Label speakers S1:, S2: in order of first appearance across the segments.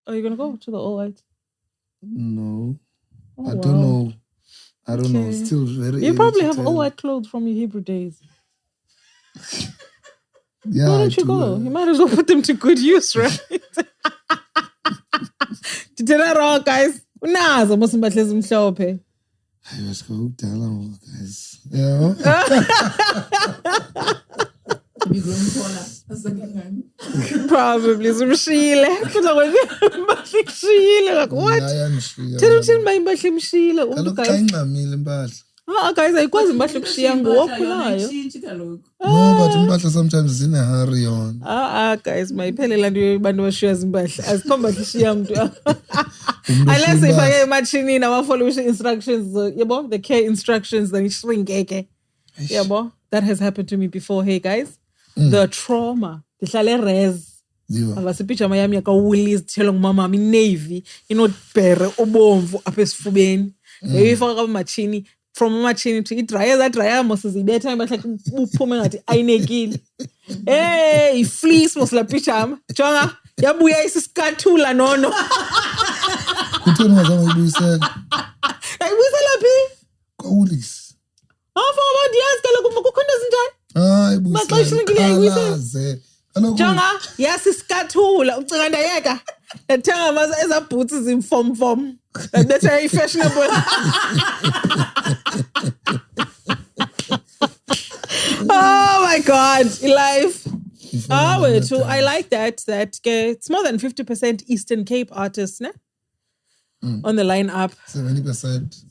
S1: Are you gonna go to the all white?
S2: No. I don't know. I don't know. Still very.
S1: You probably have all white clothes from your Hebrew days.
S2: Yeah.
S1: Why don't you go? You might as well put them to good use, right? Did that wrong, guys? Unazo mosimbahla ezimhlophe.
S2: Let's go down, guys. Yeah.
S1: Probably zimshile. Kodwa kwenzimbahle kushile like what? Thina bayimbahle imshile
S2: umuntu guys. Kayingxamile impahla.
S1: Guys, ayikwazi imbahle kushiya ngowakhulayo.
S2: No, but impahla sometimes is in a hurry on.
S1: Guys, mayiphelela nto abantu bashiya zimpahla. Azikhombahle ishiya umuntu. Unless ifake emachinini abafollow instructions, yabo, the care instructions then shrinkeke. Yabo, that has happened to me before. Hey guys, the trauma. Ndihlale res. Abasipijama yami yakawuli izithelo ngumama mi navy, inotbhere obomvu apha esifubeni. Yayifaka kwa machini from machini to idryer that dryer mose zibetha impahla uphume ngathi ayinekile. Hey, fleece mos la pijama. Jonga, yabuya isikathula nono.
S2: Kutheni ngazange uyibuyisela?
S1: Ayibuyisela phi?
S2: Kawulis.
S1: Afaba ndiyazi kaloku kukhona izinto.
S2: Hayi buyisela.
S1: Maxesha ngile uyibuyisela. Jonga, yasisikathula ucinga ndayeka. Ethenga amaza ezaboots zimfom. That's very fashionable. Oh my God, life. I like that it's more than 50% Eastern Cape artists, ne? On the lineup.
S2: 70%.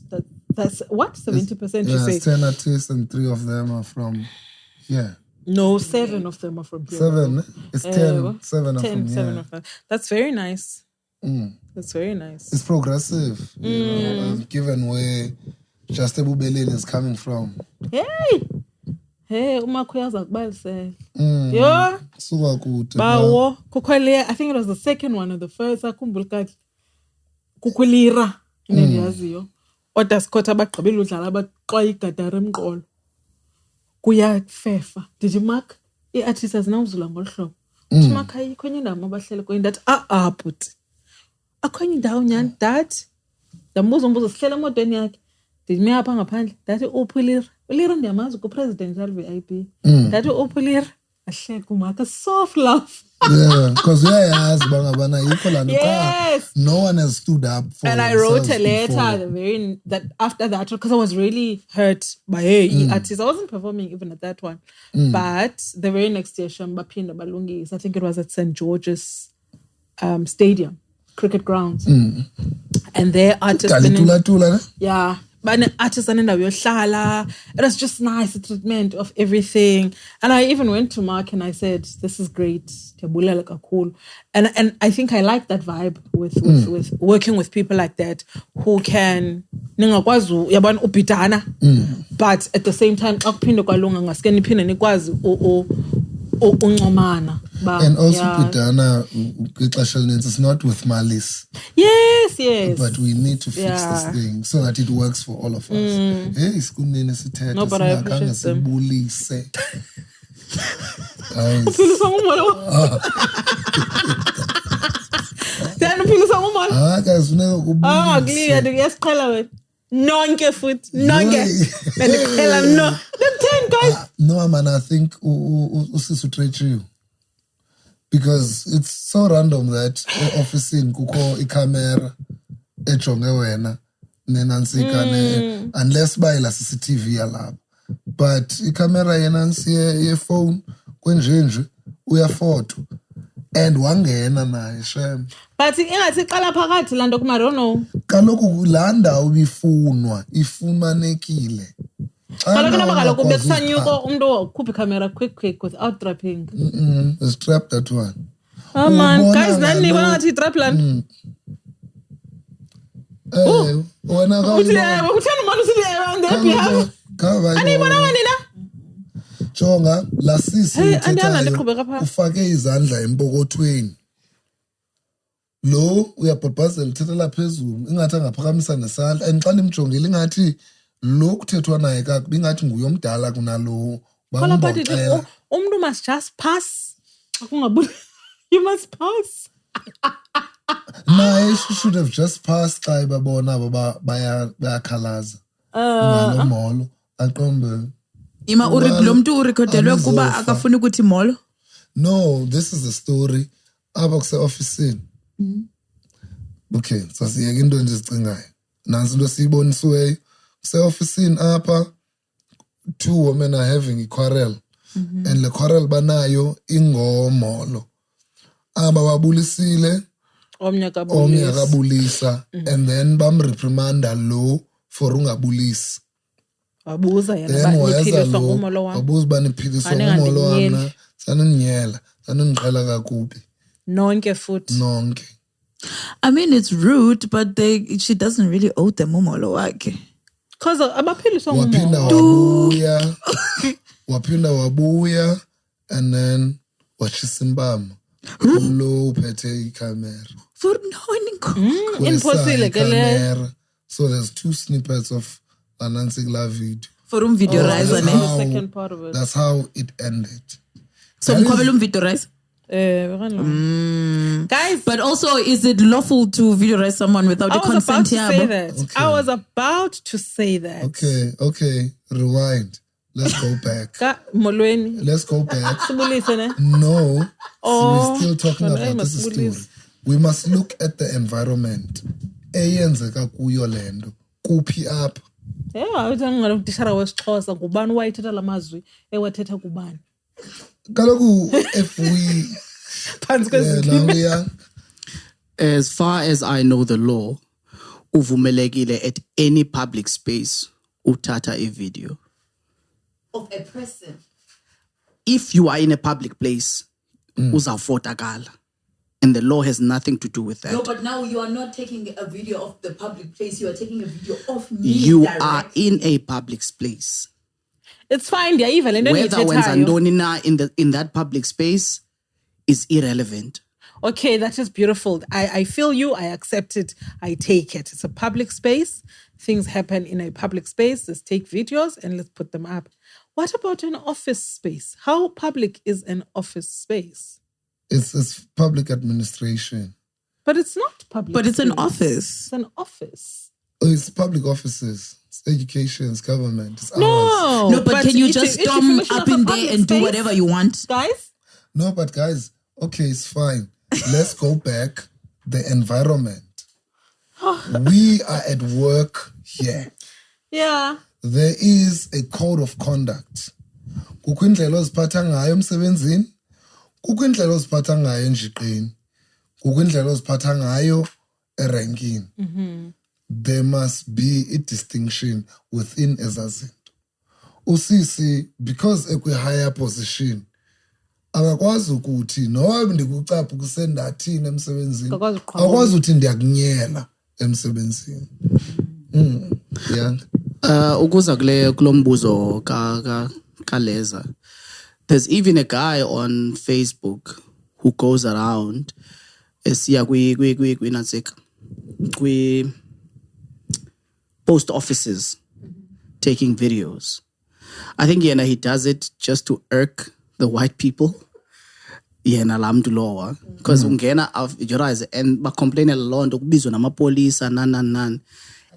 S1: That's what? 70% you say?
S2: 10 artists and 3 of them are from here.
S1: No, 7 of them are from here.
S2: 7? It's 10. 7 of them.
S1: 7 of them. That's very nice. That's very nice.
S2: It's progressive, you know, given where Just Ebubeleni is coming from.
S1: Hey, umakhoyaza kubalisela. Yo.
S2: Suka kude.
S1: Bawo, kukhwele, I think it was the second one or the first, akhumbula kahle. Kukhulira, ndiyaziyo. Oda Scott abagqibela udlala abaqwa igadara emqolo. Kuyafefa. Did you mark? I-artists azinawuzula ngolhlobo. Uthi mark ayikho enye indawo abahlele kuyo that but. Akho enye indawo nyani that. Ndambuza sihlele emotweni yakhe. Ndime apha ngaphandle. Dathi uphulira. Ulira ndiyamazi ku-presidential VIP. Dathi uphulira. Ahle kumaka soft laugh.
S2: Yeah, because uyayazi bangabana yikho la no one has stood up for.
S1: And I wrote a letter that after that because I was really hurt by artists. I wasn't performing even at that one, but the very next year, Shambapinda Balungis, I think it was at St. George's Stadium, cricket grounds, and their artists. Yeah. But artists and it was just nice, the treatment of everything. And I even went to Mark and I said, this is great. Cool. And I think I like that vibe with working with people like that who can but at the same time
S2: and also Pidana it's not with malice.
S1: Yes.
S2: But we need to fix this thing so that it works for all of us.
S1: No, but I appreciate them. Nonke foot, nonke. No. The 10 guys.
S2: No, man, I think usisu treat you. Because it's so random that office in kuko ikamera ejonge wena nenansika unless by la CCTV alapha. But ikamera yenansi ye phone kwenjenje uya photo. And wangena naye shem.
S1: But ingathi qala phakathi lando kuma no.
S2: Kaloku landa ubifunwa ifumanekile.
S1: Kaloku bekusanyuko umuntu okhupha camera quick without trapping.
S2: Let's trap that one.
S1: Oh man, guys, nani bona ngathi trap land.
S2: Wena ka
S1: ukuthana umuntu usile around there behalf. Ani bona wena
S2: Jonga la sisi ufake izandla empokothweni lo uyabhabhazela uthethela phezulu ingathi angaphakamisa nesandla and xa nimjongile ingathi lo kuthethwa naye kakubi ingathi nguye omdala kunalo
S1: bangibona umuntu must just pass akungabuli you must pass
S2: Naye she should have just passed xa babona bayakhalaza. Molo aqombe.
S3: Ima lo mntu urekhodelwe kuba akafuni ukuthi molo.
S2: No, this is the story. Aba kuse office. Okay, so siyeke into nje sicingayo. Nansi into siyibonisiweyo. Kuse office apha, 2 women are having a quarrel. And le quarrel banayo ingomolo. Aba babulisile. Omnye kabulisa. And then bamreprimanda lo for ungabulisi.
S1: Wabuza yena baniphilisa uMolo wami.
S2: Wabuza baniphilisa uMolo wami. Sanininyela, saniniqhela kakubi.
S1: Nonke futhi.
S2: Nonke.
S3: I mean, it's rude, but she doesn't really owe them uMolo wakhe.
S1: Because abaphiliswa
S2: nguMolo. Waphinda wabuya, and then wachisimbama. Lo uphethe ikhamera.
S3: For no
S1: impossible ke.
S2: So there's 2 snippets of Anansi video.
S3: For video rise on
S1: the second part of it.
S2: That's how it ended.
S3: So video rise.
S1: Guys,
S3: but also, is it lawful to videorize someone without the consent here?
S1: I was about to say that.
S2: Okay. Rewind. Let's go back. Let's go back. No. We're still talking about this story. We must look at the environment. Eyenzeka kuyo lendo. Kuphi apha.
S1: Utishara wesiXhosa ngubani wayithetha lamazwi ewathetha kubani.
S2: Kaloku if we
S4: as far as I know the law, uvumelekile at any public space uthatha a video
S3: of a person.
S4: If you are in a public place, uzawufotakala. And the law has nothing to do with that.
S3: No, but now you are not taking a video of the public place. You are taking a video of me.
S4: You are in a public place.
S1: It's fine, even
S4: whether when Zandonina in that public space is irrelevant.
S1: Okay, that is beautiful. I feel you. I accept it. I take it. It's a public space. Things happen in a public space. Let's take videos and let's put them up. What about an office space? How public is an office space?
S2: It's public administration.
S1: But it's not public.
S3: But it's an office.
S1: It's an office.
S2: Oh, it's public offices. It's education, it's government. It's
S3: no, but can you just storm up in there and do whatever you want?
S1: Guys?
S2: No, but guys, okay, it's fine. Let's go back. The environment. We are at work here.
S1: Yeah.
S2: There is a code of conduct. Kukho indlela oziphatha ngayo emsebenzini. Kukho indlela oziphatha ngayo enjiqeni. Kukho indlela oziphatha ngayo erankini. There must be a distinction within ezazinto. Usisi, because ekwi higher position, akakwazi ukuthi noba ndikucapha kusenda thina emsebenzini, akwazi ukuthi ndiyakunyela emsebenzini. Yeah.
S4: Ukuza kulombuzo kaleza. There's even a guy on Facebook who goes around esiya kwi post offices taking videos. I think he does it just to irk the white people. Because ungena and ba complain a lot ukubizwa namapolisa nan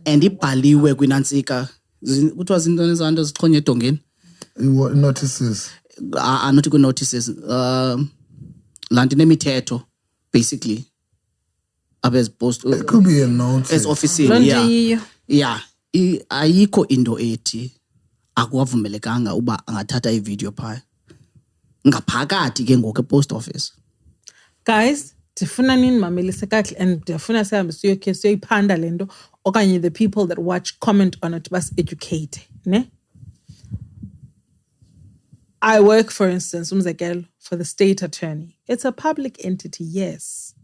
S4: and ibhaliwe kwinantsika kuthiwa zintoni ezanto zixhonye edongeni
S2: notices
S4: not good notices lanti nemithetho basically abes post
S2: it could be a notice
S4: as office yeah ayikho into ethi akuwavumelekanga uba angathatha ivideo phaya ngaphakathi ke ngoku post office.
S1: Guys, ndifuna nimamelise kahle and ndifuna sihambe siyoyiphanda lento okanye the people that watch comment on it bas educate, ne? I work, for instance, umzekelo, for the state attorney. It's a public entity, yes.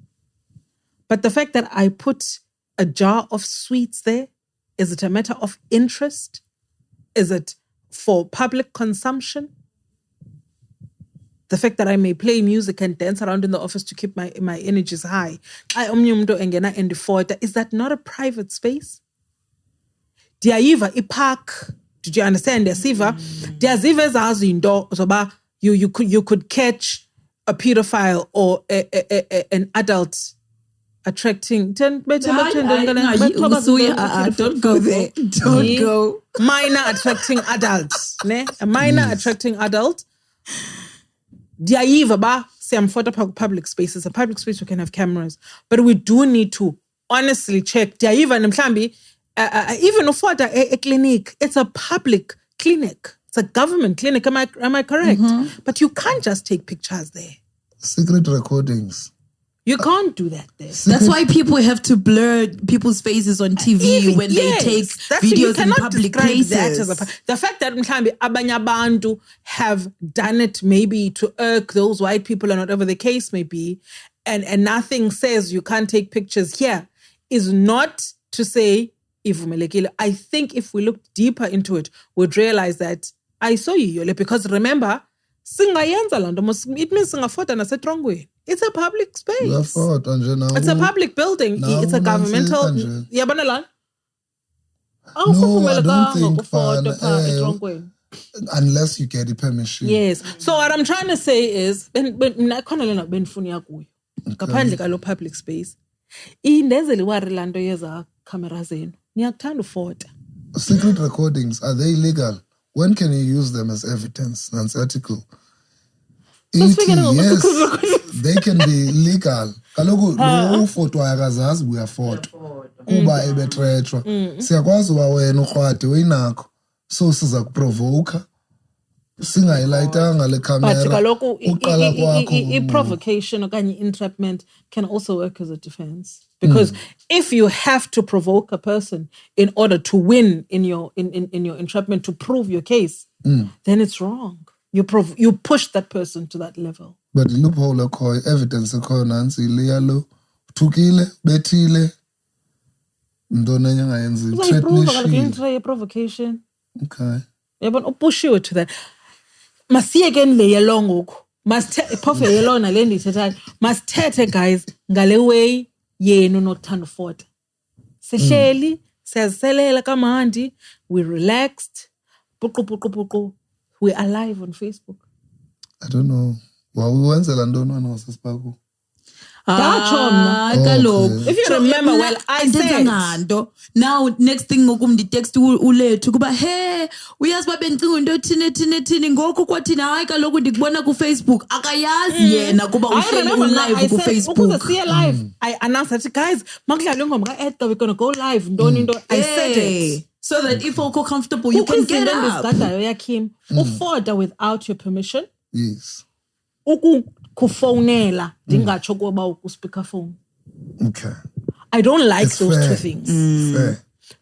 S1: But the fact that I put a jar of sweets there, is it a matter of interest? Is it for public consumption? The fact that I may play music and dance around in the office to keep my energies high. Is that not a private space? Diaiva ipark. Did you understand? You could catch a pedophile or an adult attracting.
S3: Don't go there. Don't go.
S1: Minor attracting adults. Ne? A minor attracting adult. Diaiva ba siyam photo public spaces. A public space we can have cameras, but we do need to honestly check. Diaiva nemhlambi even ufota a clinic. It's a public clinic. It's a government clinic. Am I correct? But you can't just take pictures there.
S2: Secret recordings.
S1: You can't do that there.
S3: That's why people have to blur people's faces on TV when they take videos in public places.
S1: The fact that abanye abantu have done it maybe to irk those white people and whatever the case may be, and nothing says you can't take pictures here, is not to say ivumelekile. I think if we look deeper into it, we'd realize that I saw you, Yole, because remember, it means singafota nasetrongweni. It's a public space. It's a public building. It's a governmental.
S2: No, I don't think unless you get the permission.
S1: Yes. So what I'm trying to say is, public space.
S2: Secret recordings, are they illegal? When can you use them as evidence? That's article. Yes, they can be legal. Kaloku lo photo akazazi buya photo. Kuba ebetrethwa. Siyakwazi uba wena ukrwade uyinakho. So siza kuprovoke. Singayilayitanga le camera.
S1: But kaloku provocation okanye entrapment can also work as a defense. Because if you have to provoke a person in order to win in your entrapment to prove your case, then it's wrong. You push that person to that level.
S2: But the loophole occur, evidence occur, Nancy, Lealo, Tukile, Betile,
S1: Ndonanya, provocation.
S2: Okay.
S1: Yeah, but push you to that. Must again lay along. Must puffy alone, Alendi said, must tete guys, Galeway, ye no not turn fort. Sesheli says, Sele Kamandi, we relaxed. We're alive on Facebook.
S2: I don't know. Well, we went to London when I was a sparkle.
S1: If you remember well, I said
S3: now next thing ngokumdi text ulethu kuba hey uyazi babencinga into thine ngoko kwathi hayi kaloku ndikubona ku Facebook akayazi yena kuba uhleli live ku Facebook.
S1: Ukuze siye live I announced that guys makudlala ingoma ka Edgar we're going to go live ntoni into I said it.
S3: So that if you're comfortable, you can get up.
S1: Ufoda without your permission.
S2: Yes.
S1: Ukufonela ndingatsho kuba ukuspeakerphone.
S2: Okay.
S1: I don't like
S2: it's
S1: those
S2: fair.
S1: two things.
S2: Fair.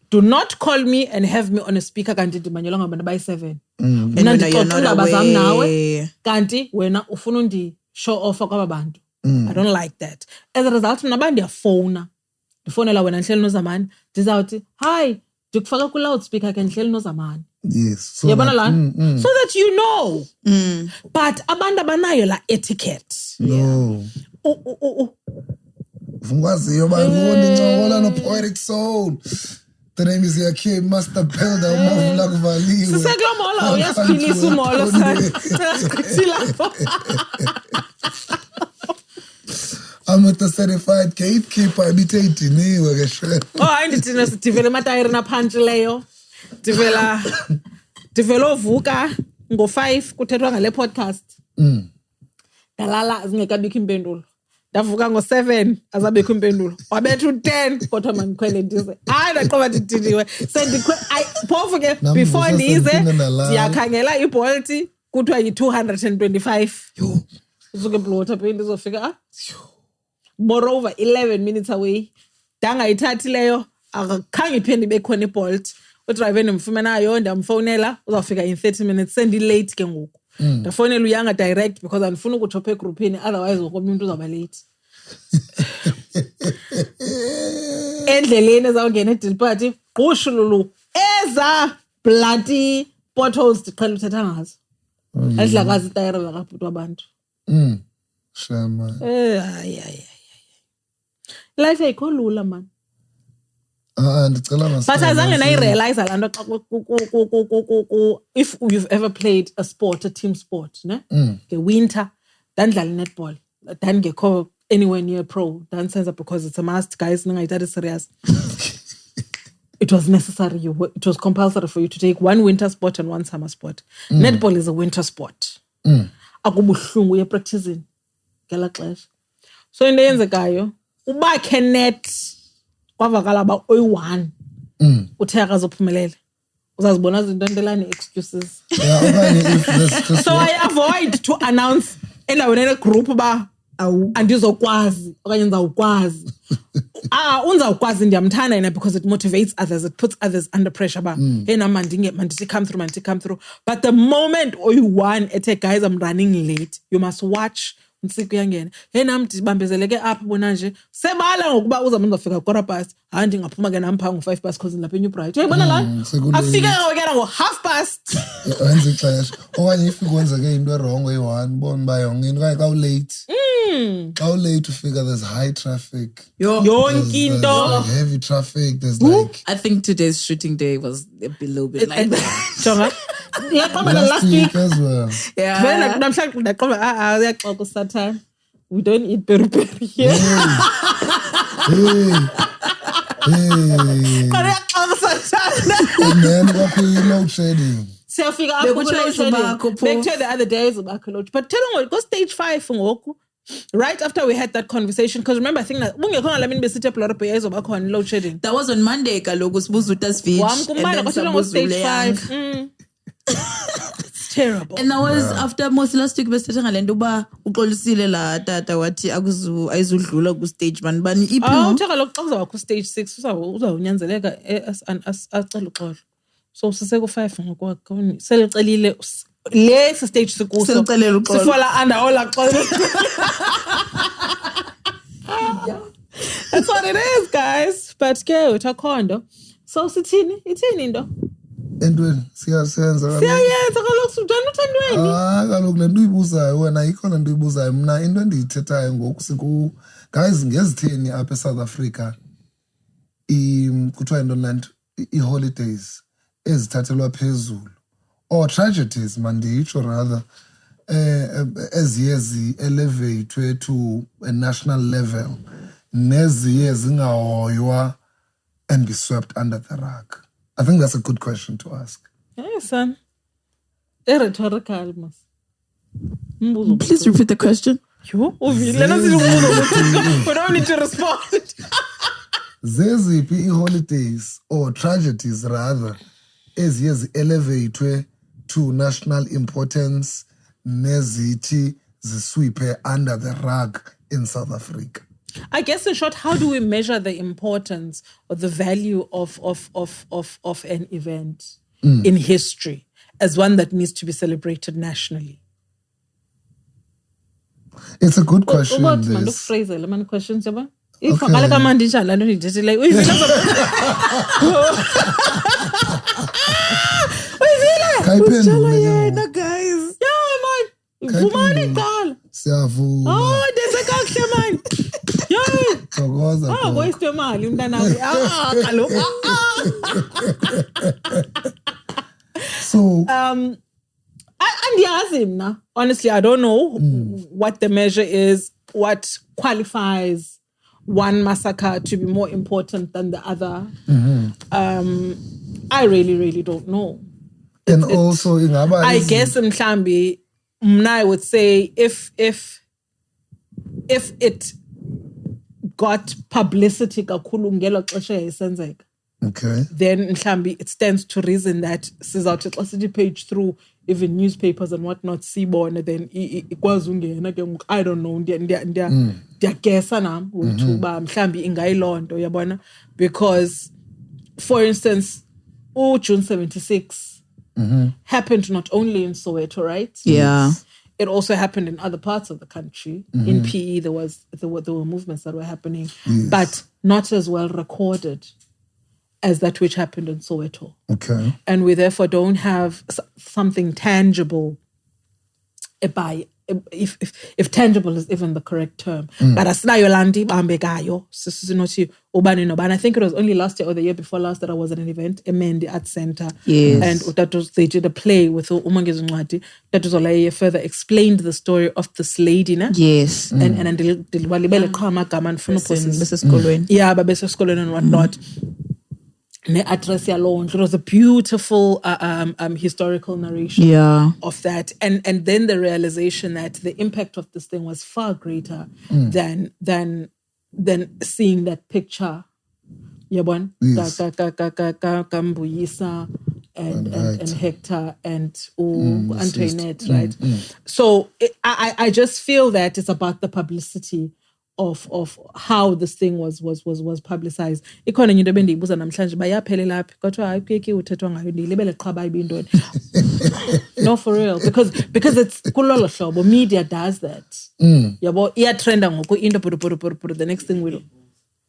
S1: Do not call me and have me on a speaker kanti ndimanyelwa ngabana by 7.
S3: And you're not aware.
S1: Kanti wena ufuna undi show off kwaba bantu. I don't like that. As a result, mna ndiyafona. Ndifonela wena Nhleli Nozamani ndizawuthi hi ndikufaka ku loudspeaker ke Nhleli Nozamani.
S2: Yes.
S1: So so that you know. But abantu abanayo la etiquette.
S2: No. Fungaziyo bayibona incokola no poetic soul. The name is Yake Master Builder umavula kuvaliwe.
S1: Siseklo molo uyasiphilisa uMolo
S2: I'm a certified gatekeeper ibitheyidiniwe ke shwe.
S1: Hayi ndithina sidivele amatayiri naphantsileyo. Divela ovuka ngo5 kuthethwa ngale podcast. Dalala zingekabikho impendulo. Ndavuka ngo7 azabekho impendulo. Wabethu 10 kodwa mandikhwele ndize. Hayi ndaqoba ndidiniwe. Phofu ke before ndize ndiyakhangela iBolt kuthiwa yi225. Yo. Usuke blota phe ndizofika. Moreover 11 minutes away. Danga ithathileyo akakhange iphinde bekhona iBolt. Udriver ndimfumanayo ndamfonela uzawufika in 30 minutes sendi late ke ngoku. Ndafonela uyanga direct because andifuna ukuthopa egroupini otherwise ngoba umuntu uzaba late. Endleleni ezawungena edeal party qushululu eza bloody potholes ndiqhela uthetha ngazo. Adlakazi itayara lakabhuti wabantu.
S2: Shama.
S1: Life ayikho lula man.
S2: Ndicela
S1: But azange nayirealize la nto if you've ever played a sport, a team sport, ne? The winter, dandlala netball, dan ngekho anywhere near pro dance center because it's a must, guys. Nangayithatha serious. It was necessary. It was compulsory for you to take one winter sport and one summer sport. Netball is a winter sport. Akubuhlungu uye practicing ngela xesha. So into eyenzekayo ubakhe net kwavakala ba oyi-1 uthe akazophumelela. Uzazibona izinto ntelani excuses. So I avoid to announce endaweni ene group ba andizokwazi okanye ndizawukwazi. Unzawukwazi ndiyamthanda yena because it motivates others, it puts others under pressure ba hey na mandithi come through. But the moment oyi-1 ethe guys I'm running late, you must watch uNtsiku uyangena. Hey nam ndibambezeleke apha bona nje sebala ngokuba uzamuzofika 4:15 hayi ndingaphuma ke nampha ngo5 past because lapha eNew Bright. Uyayibona la afike ngokena ngo1/2.
S2: Wenza ixesha okanye if kwenzeke into wrong oyi-1 bona ba yonke into ka late. How late to figure there's high traffic.
S1: Yonke into.
S2: There's heavy traffic. There's like.
S3: I think today's shooting day was a little bit like that.
S1: Jonga.
S2: Last week as well.
S3: Yeah.
S1: We don't eat peri-peri here.
S2: Hey. And then we load shedding.
S1: Siyafika apho load shedding. Back to the other days of load. But tell them what, go stage 5 ngoku. Right after we had that conversation, because remember, I think that load shedding.
S3: That was on Monday, kaloku sibuza speech.
S1: Stage 5. It's terrible.
S3: And that was after most last week besithetha ngalento ba uxolisile la tata wathi ayizudlula ku stage 1 bani iphi
S1: uthe lokho xa uzaba ku stage 6 uzawunyanzeleka acela uxolo. So siseko 5 ngokwakho selicelile le stage sikuso sifola under all axolo. That's what it is, guys. But ke uthakhondo. So ithini into?
S2: Entweni siyayenza
S1: kaloku sujana uthandweni.
S2: Kaloku le nto uyibuzayo wena ayikho le nto uyibuzayo mna into endiyithethayo ngoku guys ngezitheni apha eSouth Africa kuthiwa into land i-holidays ezithathelwa phezulu or tragedies manditsho rather eziye zi-elevate to a national level neziye zingahoywa and be swept under the rug. I think that's a good question to ask.
S1: Yes, son. Rhetorical, mas.
S3: Please repeat the question.
S1: We don't need to respond.
S2: Zeziphi holidays or tragedies rather eziye elevate to national importance nezithi zisweep under the rug in South Africa.
S1: I guess in short, how do we measure the importance or the value of an event in history as one that needs to be celebrated nationally?
S2: It's a good question.
S1: Questions, okay.
S3: Guys.
S2: Siyavuma.
S1: Oh, there's a kakuhle man.
S2: Thokoza.
S1: Waste imali umntanawe. Kaloku.
S2: So
S1: andiyazi mna. Honestly, I don't know what the measure is, what qualifies one massacre to be more important than the other. I really don't know.
S2: And also
S1: I guess mhlambi I would say if it got publicity kakhulu ngelo xesha yayisenzeka,
S2: okay,
S1: then mhlambi it stands to reason that sizawuthi xa sithi page through even newspapers and whatnot sibone, then ikwazi ungena ke I don't know ndiyagesa nam ukuthi uba mhlambi ingayilonto yabona, because for instance June 76 happened not only in Soweto, right?
S3: Yeah.
S1: It also happened in other parts of the country. In PE, there were movements that were happening, but not as well recorded as that which happened in Soweto.
S2: Okay.
S1: And we therefore don't have something tangible by if tangible is even the correct term. But asinayo lanti bambekayo sisinothi ubani nobani. I think it was only last year or the year before last that I was at an event, MBDA Art Center.
S3: Yes.
S1: And they did a play with Umangezi Ncwadi. That was Olaye further explained the story of this lady. Na?
S3: Yes.
S1: And dilibele qhama gama ndifuna
S3: Besesikolweni.
S1: yeah, babesesikolweni and whatnot. It was a beautiful historical narration of that, and then the realization that the impact of this thing was far greater than seeing that picture. Yabon, Kambuyisa and Hector and Antoinette, right? So I just feel that it's about the publicity of how this thing was publicized. Ikhona into bendiyibuza namhlanje bayaphelela aphi kodwa hayi kuyeke uthethwa ngayo ndilibele qhaba ibindoni. No, for real, because it's kulolo hlobo media does that. Yabo iyatrenda ngoku into the next thing will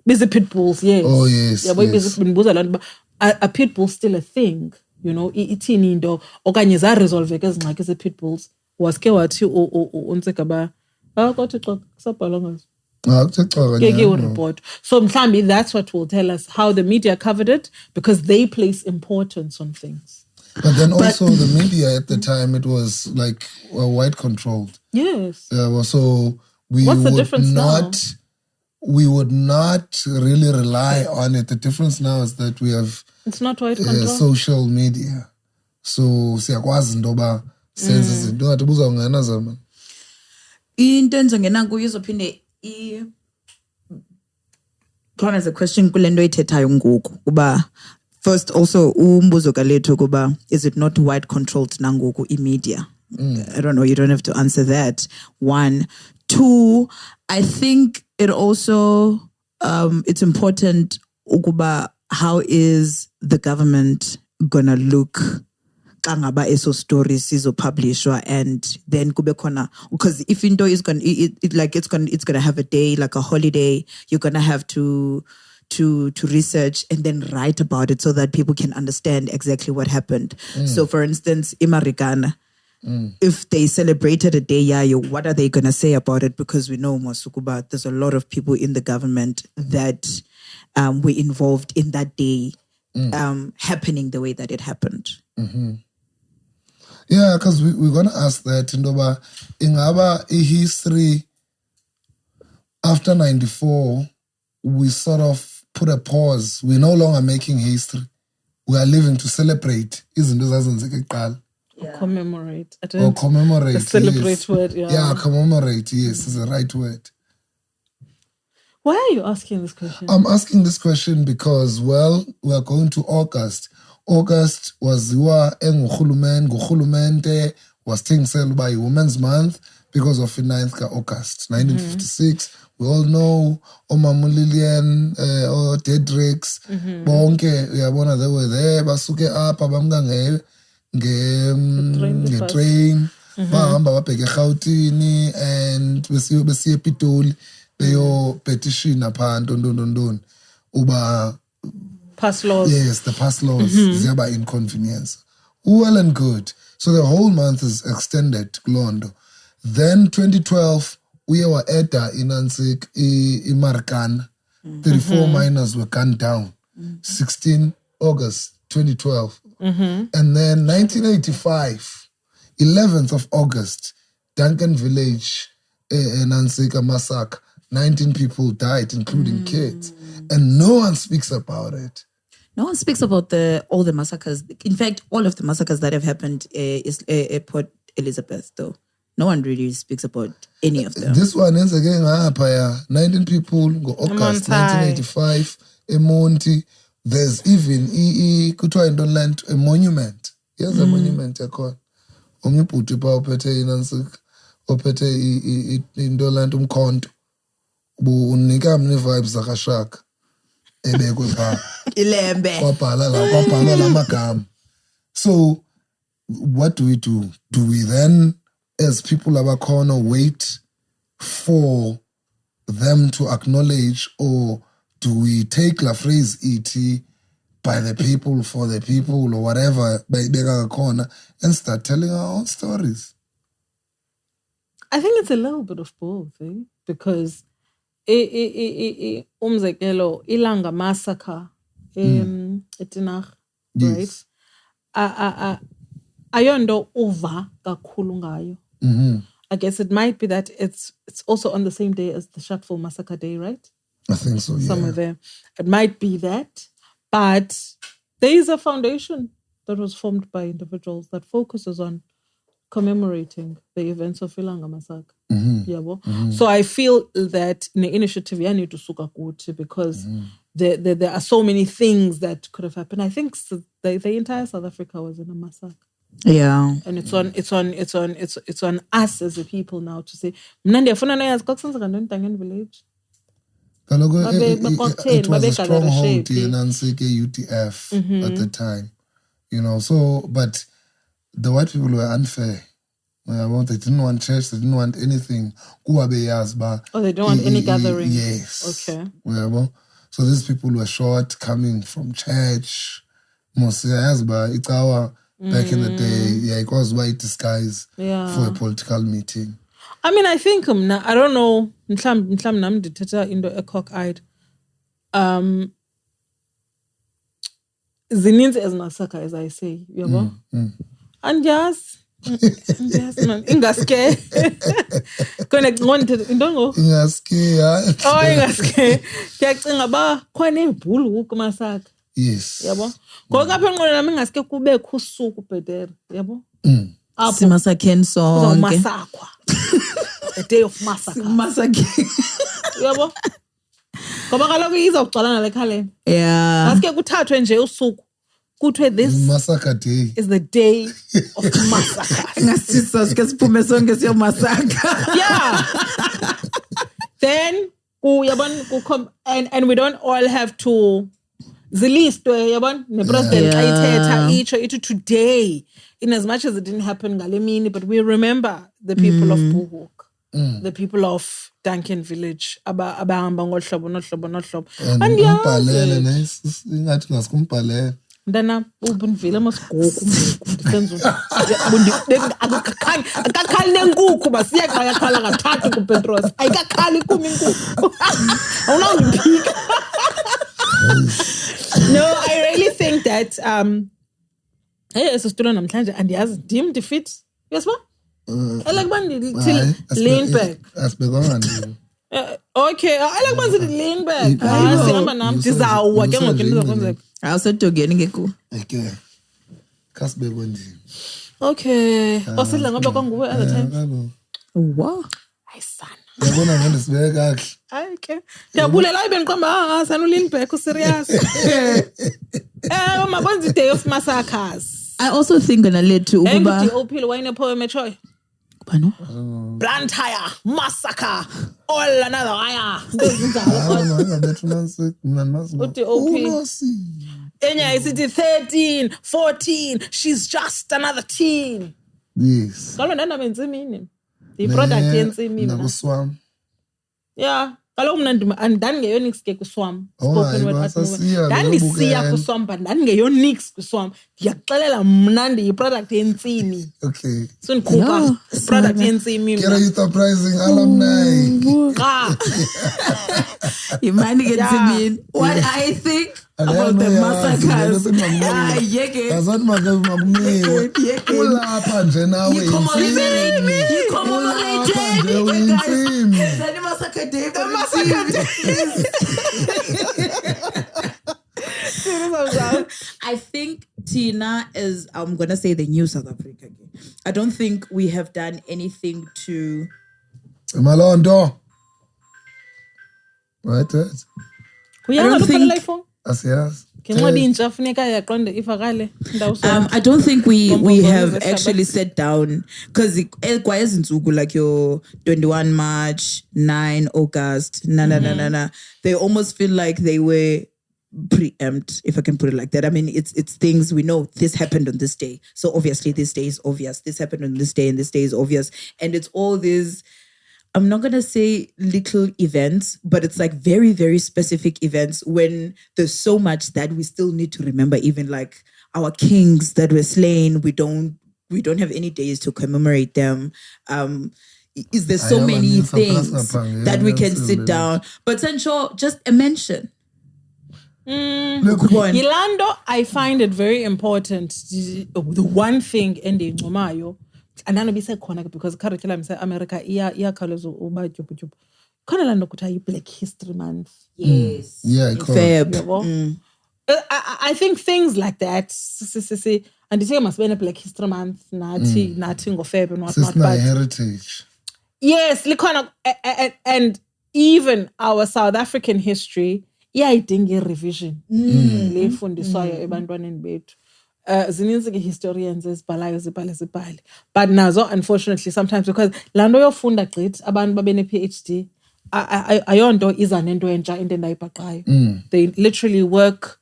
S1: busy pit bulls, yes.
S2: Oh yes.
S1: Yabo bendibuza loo nto a pit bull still a thing, you know, ithini into okanye za resolve ke izingxaki ze pit bulls waske wathi uNtsika ba kwathi xa sabhala ngazo. Report. So mhlambi that's what will tell us how the media covered it, because they place importance on things.
S2: But then also the media at the time, it was like white controlled.
S1: Yes.
S2: So we
S1: What's the
S2: would
S1: difference
S2: not
S1: now?
S2: we would not really rely on it. The difference now is that we have
S1: It's not white control.
S2: social media. So siyakwazi ndoba senze izinto ngathi buzawungena zona.
S3: Into enzongena kuyo izophinde come as a question kule nto ithethayo ngoku kuba first also umbuzo kalethu kuba is it not white controlled nangoku media? I don't know, you don't have to answer that. 1. 2, I think it also it's important ukuba how is the government gonna look ngaba eso stories sizopublishwa, and then kube khona, because if into is going it's going to have a day like a holiday, you're going to have to research and then write about it so that people can understand exactly what happened. So for instance, Imarikana, if they celebrated a day yayo, what are they going to say about it? Because we know Masukuba, there's a lot of people in the government that were involved in that day happening the way that it happened.
S2: Yeah, because we're going to ask that. Indoba, ingaba history after 94, we sort of put a pause. We're no longer making history. We are living to celebrate. Isn't it?
S1: Commemorate.
S2: Commemorate.
S1: The celebrate
S2: yes.
S1: word, yeah.
S2: Yeah, commemorate, yes, is the right word.
S1: Why are you asking this question?
S2: I'm asking this question because, well, we are going to August. August was nguhulumente was taken by Women's Month because of the 9th August 1956. We all know Omamu Lillian, Dedricks, bonke uyabona, they were there, basuke apha bamka nge-train bahamba babheke eGauteng and besiye ePitoli beyo petition apha ntoni uba
S1: Pass laws.
S2: Yes, the pass laws. Ziyaba inconvenience. Well and good. So the whole month is extended, Glondo. Then 2012, we were at Inansik, Imarkan. 34 miners were gunned down. 16 August 2012. And then 1985, 11th of August, Duncan Village, Inansik, a massacre. 19 people died, including kids. And no one speaks about it.
S3: No one speaks about all the massacres. In fact, all of the massacres that have happened is Port Elizabeth, though. No one really speaks about any of them.
S2: This one is again 19 people go August 1985. Emonti. There's even kuthiwa into land a monument. Here's a monument yakho. Omnibhuti pa ophethe inansik ophethe into land umkhonto. Unika mne vibes zakashaka. Ebekwe pha.
S3: Ilembe.
S2: Kwabhala la magama. So what do? Do we then, as people abakhona, wait for them to acknowledge, or do we take la phrase ET by the people, for the people, or whatever, by Bega Corner, and start telling our own stories?
S1: I think it's a little bit of both, because umzekelo ilanga massacre eTinach,
S2: Yes.
S1: right? Ayondo uva kakhulu ngayo. I guess it might be that it's also on the same day as the Sharpeville Massacre Day, right?
S2: I think so, yeah.
S1: Somewhere there. It might be that. But there is a foundation that was formed by individuals that focuses on commemorating the events of Ilanga Massacre. So I feel that in the initiative, I need to suka good because there are so many things that could have happened. I think the entire South Africa was in a massacre.
S3: Yeah.
S1: And it's on us as a people now to say, Mnandi afuna na yazi kwakusenza ntoni Tangen village.
S2: It was a stronghold in Nansike UTF at the time. You know, so, but the white people were unfair. They didn't want church, they didn't want anything.
S1: Oh, they don't want any gathering.
S2: Yes.
S1: Okay.
S2: So these people were shot coming from church. It's our back in the day, it was white disguise for a political meeting.
S1: I mean, I think I don't know. Mhlam nam dithetha into cock-eyed. Zininzi as massacre, as I say, yabo. And yes, man, ingaske. Connect one to indongo.
S2: Ingaske,
S1: ingaske. Kyacinga ba khona ebhulu ku massacre.
S2: Yes.
S1: Yabo. Ngoba apha enqondo nami ingaske kube khusuku bhetere, yabo.
S3: Simasakhen sonke.
S1: Massacre. The day of massacre.
S3: Massacre.
S1: Yabo. Ngoba kaloku izawugcwala nale khaleni.
S3: Yeah.
S1: Aske kuthathwe nje usuku. Kuthiwe this
S2: massacre day
S1: is the day of massacre.
S3: Ngasisa sike siphume sonke siyo massacre.
S1: Yeah. Then uyabona and we don't all have to zilistwe yabona ne president xa ithetha itsho today, in as much as it didn't happen ngale mini, but we remember the people of Buhoek, the people of Duncan Village abahamba ngohlobo nohlobo. And
S2: umbhalele ingathi ngasikumbhalele
S1: ndana ubunvile masigoku ndisenza akakhali nenkukhu basiyaqala khala kathathu ku Petros ayikakhali kumi inkukhu awunangiphika. No, I really think that esisitulo namhlanje andiyazi ndim defeat yes ba like till lean back
S2: asibekanga ndini.
S1: Okay, I like when it lean back. Sihamba nam ndizawuwa ke ngoku ndizokwenzeka.
S3: Awusedogeni ke ku.
S2: Okay. Kasibekwe ndini.
S1: Okay. Osidla ngoba kwanguwe at the time.
S3: Wow.
S1: Ayisana.
S2: Yabona ngene sibeke kahle.
S1: Okay. Ndiyabulela ibe ngiqamba sana ulean back userious. Mabonzi day of massacres.
S3: I also think ngalethi ukuba
S1: DOP wayine poem echoy.
S3: Bano?
S1: Blantyre massacre all another wire. DOP. Enya isithi 13, 14, she's just another teen.
S2: Yes.
S1: Kalo ndana benzimini. The product yentsimini.
S2: Nakuswam.
S1: Yeah. Kaloku mna andandingeyonix ke kuswam. Spoken word art movie. Ndandisiya kuswam but ndandingeyonix kuswam. Ndiyakuxelela mna ndiyiproduct yentsimi.
S2: Okay.
S1: So ndikhupha product yentsimi.
S2: Kera Youth Uprising alumni.
S1: Imani ke ntsimi.
S3: What I think about the massacres. Yeke.
S2: Azani makumile. Ulapha nje nawe.
S3: You massacre day. I think Tina is, I'm going to say the new South Africa. I don't think we have done anything to...
S2: Malondo. Right, right.
S1: I don't
S3: think we have actually sat down because like your 21 March, 9 August, they almost feel like they were preempt, if I can put it like that. I mean, it's things we know this happened on this day. So obviously this day is obvious. This happened on this day and this day is obvious. And it's all these, I'm not going to say little events, but it's like very, very specific events when there's so much that we still need to remember, even like our kings that were slain. We don't have any days to commemorate them. is there so many things that we can sit
S2: absolutely.
S3: down. But Sancho, just a mention.
S1: Yilando, I find it very important. The one thing ending ngomayo, and I know bise khona because curriculum say America iyakhaleza uba tyubu. Khona lando kuthi Black History Month.
S3: Yes.
S2: Yeah,
S3: Feb.
S1: I think things like that. And you say must be a Black History Month, nathi ngo-Feb and whatnot.
S2: It's my heritage.
S1: Yes, and even our South African history, idinga revision. Lefundiswayo ebantwaneni bethu. Zininzi ke historians ezibhalayo zibhale. But nazo, unfortunately, sometimes because lando yofunda gqithi abantu babene PhD, ayonto iza nento entsha into endayibhaqayo. They literally work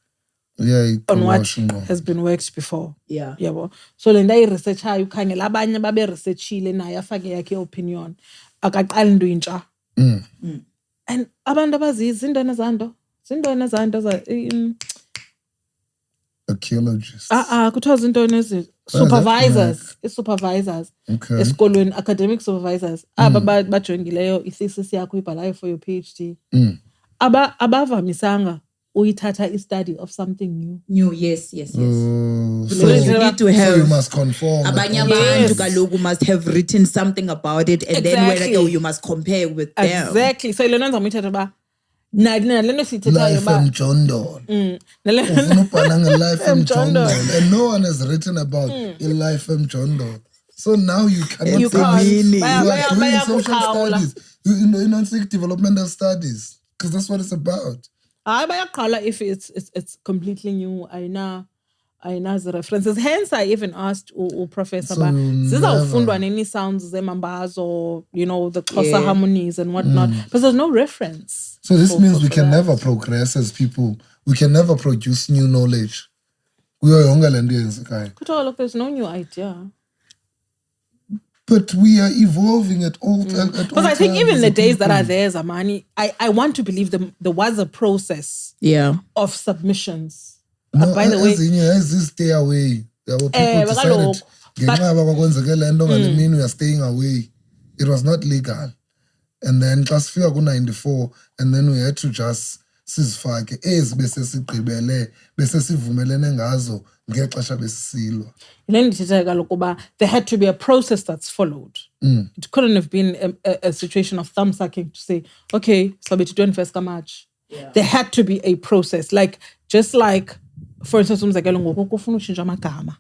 S1: on what has been worked before.
S3: Yeah.
S1: Yabo. So le ndayi research ayo ukhangela abanye babe researchile naye afake yakhe opinion. Akaqali into intsha. And abantu abazi zindwana zanto
S2: Archaeologists.
S1: kuthiwa zintoni ezi supervisors
S2: Okay.
S1: esikolweni, academic supervisors bajongileyo i-thesis yakho ibhalayo for your PhD. Abavamisanga uyithatha i-study of something new.
S3: Yes.
S2: So
S3: you need to have
S2: you must conform.
S3: abanye abantu kaloku must have written something about it, and
S1: Exactly.
S3: then you must compare with them.
S1: Exactly. So ilona ndizamuyithatha uba nalento siyithethayo
S2: Life
S1: uba
S2: emjondolo.
S1: nale-
S2: Ufuna ubhala nge-life
S1: Emjondolo.
S2: emjondolo. And no one has written about i-life emjondolo. So now you cannot
S1: You
S2: say
S1: can't.
S2: meaning. You
S1: Baya-
S2: are doing
S1: baya
S2: social
S1: kukhawula.
S2: studies. You know, developmental studies. Because that's what it's about.
S1: hayi bayaqala if it's completely new, ayinazi references. Hence I even asked Professor
S2: So
S1: ba
S2: you
S1: zizawufundwa
S2: never-
S1: nini sounds zemambazo, the Xhosa harmonies and whatnot, but there's no reference.
S2: So this means we
S1: for
S2: can
S1: that.
S2: never progress as people. We can never produce new knowledge. We are younger than this guy.
S1: Kuthiwa, look, there's no new idea.
S2: But we are evolving at all times.
S1: Because I think even the days that are there, Zamani, I want to believe there was a process
S3: Yeah.
S1: of submissions.
S2: No,
S1: By the way,
S2: as this stay away. There were people decided
S1: kaloku,
S2: ngenxa yoba kwakwenzekele nto ngale mini we are staying away. It was not legal. And then xa sifika ku-94 and then we had to just sizifake ezi bese sigqibele bese sivumelene ngazo ngexesha besisilwa.
S1: there had to be a process that's followed. It couldn't have been a situation of thumb sucking to say, okay, so we 21st March. There had to be a process, just like, for instance, ngoku kufuna utshintsha amagama.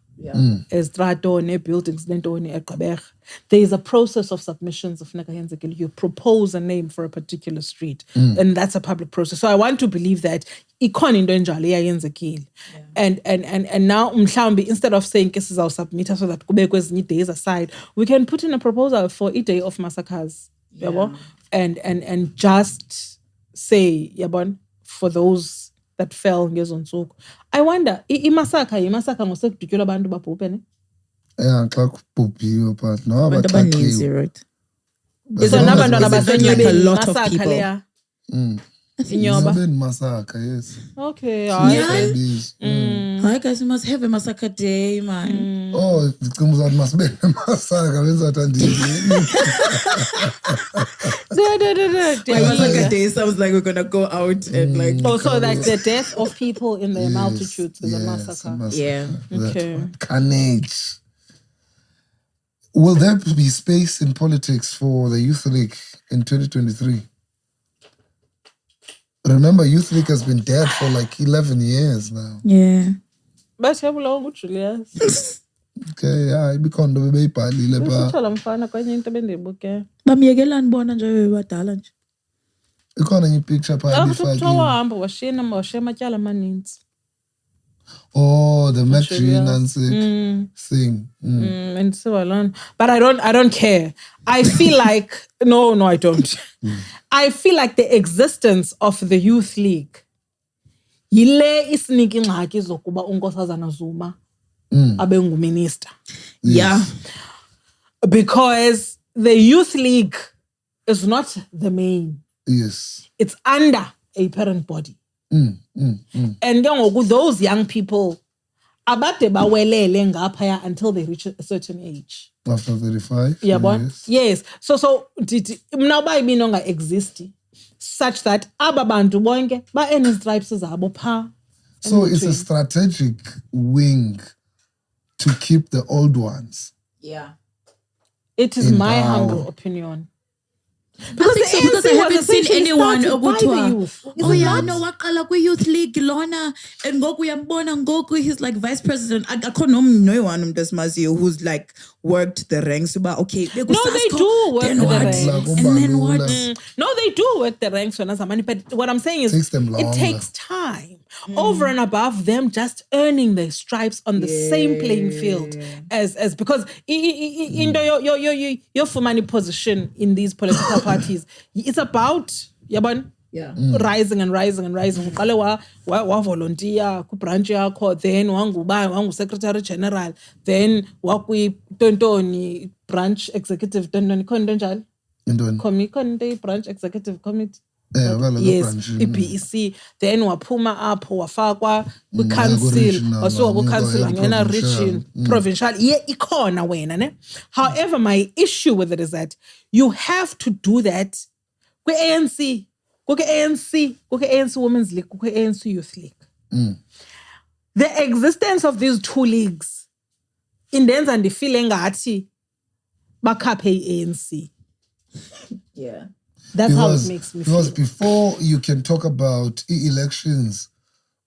S1: Estrato ne-buildings nentoni eGqeberha. There is a process of submissions of yenzekile. You propose a name for a particular street, and that's a public process. So I want to believe that ikhona into enjalo eyayenzekile. And now mhlawumbi instead of saying ke sizawusubmit so that kubekwe ezinye days aside, we can put in a proposal for a day of massacres. Yabo? And just say, yabon, for those that fell ngezo ntsuku. I wonder, imasaka ngosekudutyulwa abantu babhubhe ne?
S2: Yeah, xa kubhubhiwe but no
S3: Abantu abaninzi,
S2: abaxhaxiwe.
S3: right?
S1: So nabantwana
S3: Is it like a lot of
S1: masaka
S3: people?
S1: leya. Inyoba.
S2: Inyobeni massacre, yes.
S1: Okay,
S2: Yeah.
S3: Hi guys, we must have a massacre day, man.
S2: Oh, ndicinga uzawuthi masibe nemassacre benzathi andiyini.
S3: Massacre day sounds like we're gonna go out and like.
S1: Also, like the death of people in their
S2: Yes,
S1: multitudes is a
S2: yes,
S1: massacre.
S3: Yeah.
S2: That
S1: Okay.
S2: one. Carnage. Will there be space in politics for the Youth League in 2023? Remember, Youth League has been dead for like 11 years now.
S3: Yeah.
S1: But yabulawa Julius.
S2: Okay, yeah, ibikhondo bebeyibhalile pha.
S1: Besithola mfana kwenye into bendiyibuke.
S3: Bamiyekelani bona nje bebadala nje.
S2: Ikhona enye ipicture pha
S1: Kuthiwa
S2: ebifakiwe.
S1: wahamba washiya amatyala amaninzi.
S2: Oh, the Mac
S1: Julius.
S2: Nancy thing.
S1: And so alone. But I don't care. I feel like no, I don't. I feel like the existence of the Youth League yile isiniki ingxaki zokuba uNkosazana Zuma abe nguminister.
S3: Yeah.
S1: Because the Youth League is not the main.
S2: Yes.
S1: It's under a parent body. And ke ngoku those young people abade bawelele ngaphaya until they reach a certain age.
S2: After 35.
S1: Yabona? Yes. So mna uba ibini onga exist such that aba bantu bonke ba earn stripes zabo pha.
S2: So it's a strategic wing to keep the old ones.
S3: Yeah.
S1: It is my
S2: power.
S1: humble opinion.
S3: Because I haven't seen anyone
S1: youth.
S3: Oh yeah, no, waqala kwi-youth league lona and ngoku uyambona ngoku he's like vice president. Akho no one umntasimaziyo who's like worked the ranks. But okay,
S1: No, they do work the ranks.
S3: And then what?
S1: No, they do work the ranks for Nazamani, but what I'm saying is it takes time over and above them just earning their stripes on the same playing field as because your Fumani position in these political parties, it's about rising and rising and rising. Uqale wa volunteer ku branch yakho, then wangu secretary general, then wakwi tontoni branch executive tontoni khona njalo. Khona branch executive committee. Yes, BEC. Then waphuma apho wafakwa ku-council, wasuka ku-council angena region, provincial. Yeah, ikhona wena ne. However, my issue with it is that you have to do that kwi-ANC, kwi-ANC Women's League, kwi-ANC Youth League. The existence of these two leagues indenza ndifile ngathi bakhaphe i-ANC.
S3: Yeah.
S1: That's how it makes me feel.
S2: Because before you can talk about elections,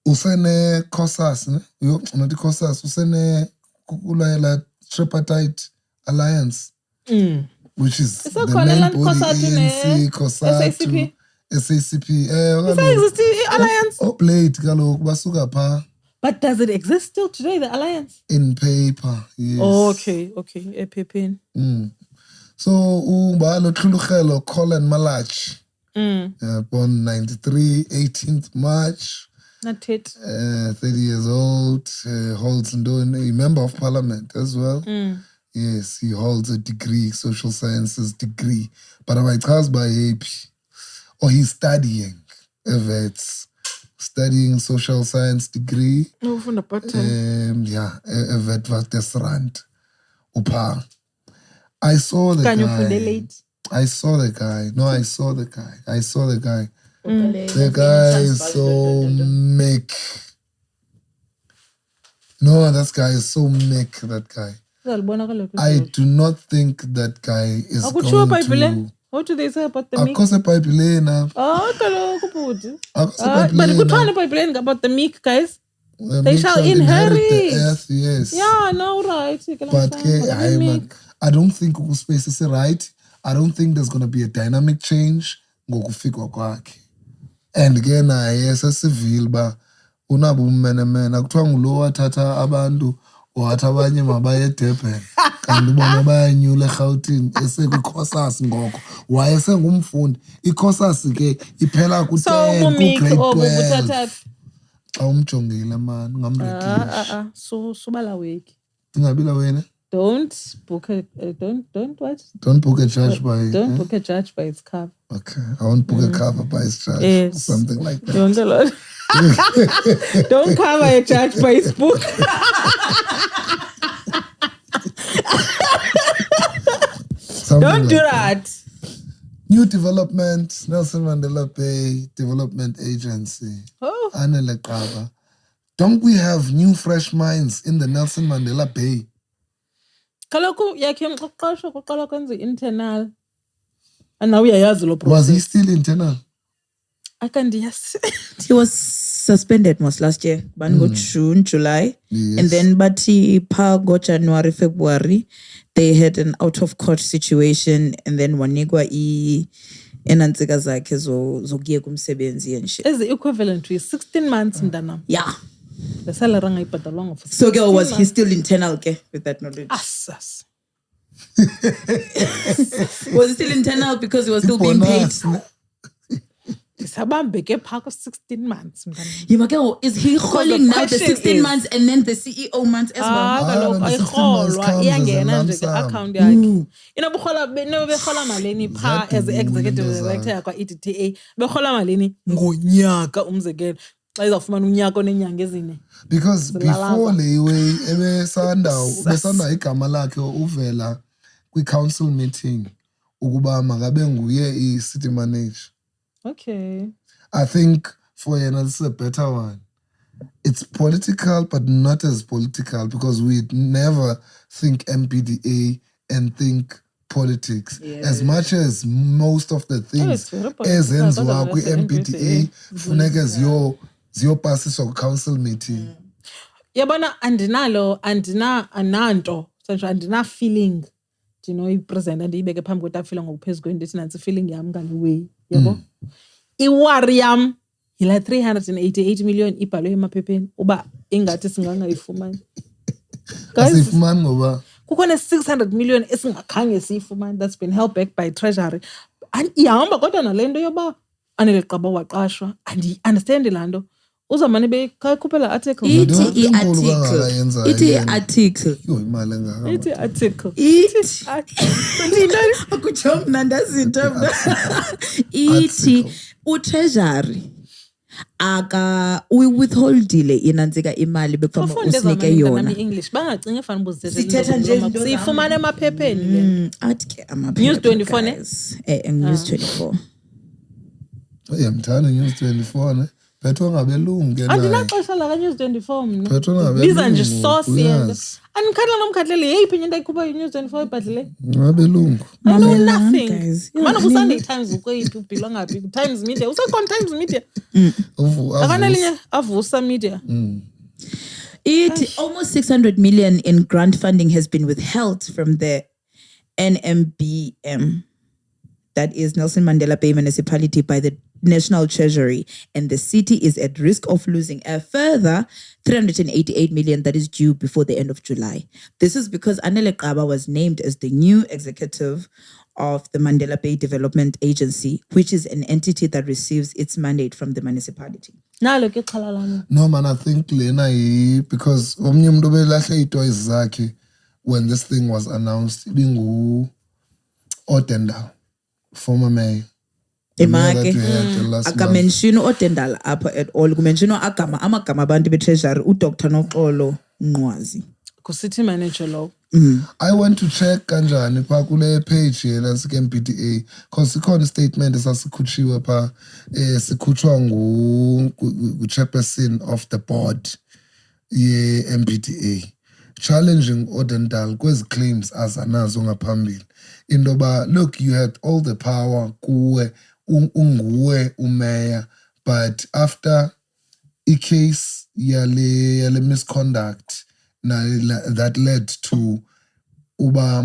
S2: usene COSAS, not the COSAS, usene kukula tripartite alliance, which is the main body, ANC, COSATU, SACP.
S1: Alliance.
S2: Played kalo basuka pa.
S1: But does it exist still today, the alliance?
S2: In paper, yes.
S1: Oh, okay. EPP.
S2: So, Umbalo Tulukelo Colin Malach, born 93, 18th March.
S1: Not it.
S2: 30 years old, holds a member of parliament as well. Yes, he holds a degree, social sciences degree. But I'm by AP. Or he's studying, EVETS, studying social science degree.
S1: No, from the bottom.
S2: EVET Vatesrand. Upa. I saw the guy. I saw the guy. No, I saw the guy. The guy is so meek. No, that guy is so meek, that guy. I do not think that guy is going to...
S1: What do they say about the meek?
S2: Of course, a pipeline.
S1: But good one pipeline about the meek, guys. They shall inherit
S2: the earth, yes.
S1: Yeah, no, right.
S2: But I don't think space is right. I don't think there's going to be a dynamic change. And again, yes, as civil, but unabumene akuthiwa ngulo wathatha abantu wathi abanye mabaye eDurban kanti bona bayanyula eGauteng esekwi-COSAS ngoko wayesengumfundi i-COSAS ke iphela ku-10 ku-grade 12 xa umjongile man ngamreklisha
S1: subala weki
S2: ingabila wena.
S1: Don't book a what?
S2: Don't book a judge by.
S1: Don't book a judge by its cover.
S2: Okay, I won't book a cover by its judge.
S1: Yes.
S2: Something like that.
S1: Don't cover a judge by its book. Don't do that.
S2: New development, Nelson Mandela Bay Development Agency.
S1: Oh.
S2: Anele Kaba. Don't we have new fresh minds in the Nelson Mandela Bay?
S1: Kaloku yakhe mxoxosho kuqala kwenza internal. And now uyayazi lo process.
S2: Was he still internal?
S1: Yes.
S3: He was suspended most last year. Bango June, July.
S2: Yes.
S3: And then Bati Pa go January, February. They had an out of court situation and then wanigwa enantsika zakhe zogiye kumsebenzi and shit.
S1: Is the equivalent to 16 months mntana.
S3: Yeah.
S1: The salary ngayibhadalwanga for.
S3: So girl, was he still internal with that knowledge?
S1: Asas.
S3: Was he still internal because he was still being paid?
S1: Isabambeke phako 16 months mntana.
S3: Yimake, is he holding now the 16 months and then the CEO months as well?
S1: Kaloku ayirholwa iyangena nje ke-account yakhe. Inobuhola behola malini pha as executive director yakwa EDTA behola malini ngonyaka umzekelo xa izawufumana unyaka onenyanga ezine.
S2: Because before lewe ebesanda igama lakhe uvela kwi-council meeting ukuba makabe nguye i-city manager.
S1: Okay.
S2: I think for yena this is a better one. It's political, but not as political because we'd never think MBDA and think politics. As much as most of the things ezenziwa kwi-MBDA funeka ziyopasiswa ku-council meeting.
S1: Yabona andina feeling. Do you know i-president andiyibeke phambi kwetafile ngokuphezu kwento ethi nantsi feeling yam ngale way. Yabo. Iwari yam yila 388 million ibhalwe emaphepheni uba ingathi singangayifumani.
S2: Asifumani ngoba
S1: Kukhona 600 million esingakhange siyifumani that's been held back by treasury. And ihamba kodwa nalento yoba Anele Gqaba waqashwa and understand lando. Uzamane bekhayikhupela article.
S3: Ithi article.
S2: Yo imali engaka.
S1: Ithi article.
S3: Akutsho mna ndazinto mna. Ithi utreasury withholdile inantsika imali bekufana usinike yona.
S1: English bangacinga efana ubuzithethe.
S3: Sithetha nje
S1: siyifumana emaphepheni le.
S3: Athi ke amaphepha.
S1: News 24 ne?
S3: News 24.
S2: Yamthanda News 24 ne. Phethwe ngabelungu ke naye.
S1: Andinaxesha la News 24 mna.
S2: Phethwe ngabelungu.
S1: Biza nje source yena. Andikhathala nomkhatleli yeyiphi into ayikhupha News 24 ibhadlile.
S2: Ngabelungu.
S1: I know nothing. Mana ku-Sunday Times ukwethu ubhilwa ngaphi Times Media. Usekhona Times Media? Akanelinye avusa media.
S3: Almost 600 million in grant funding has been withheld from the NMBM, that is Nelson Mandela Bay Municipality, by the National Treasury, and the city is at risk of losing a further 388 million that is due before the end of July. This is because Anele Gqaba was named as the new executive of the Mandela Bay Development Agency, which is an entity that receives its mandate from the municipality.
S1: Nalo ke xhala lami.
S2: No man, I think lena because omnye umuntu obelahle itoys zakhe when this thing was announced bingu Otendal, former mayor.
S3: Imake akamention Otendal apha at all kumention amagama abantu be-treasury uDr Noxolo Nqwazi
S1: ku-city manager lo.
S2: I went to check kanjani pha kule page yena sike-MBDA because ikhona statement esasikhutshiwe pha sikhutshwa ngu-chairperson of the board ye-MBDA challenging Otendal kwezi claims azanazo ngaphambili indoba look, you had all the power kuwe unguwe umeya, but after a case yale misconduct that led to uba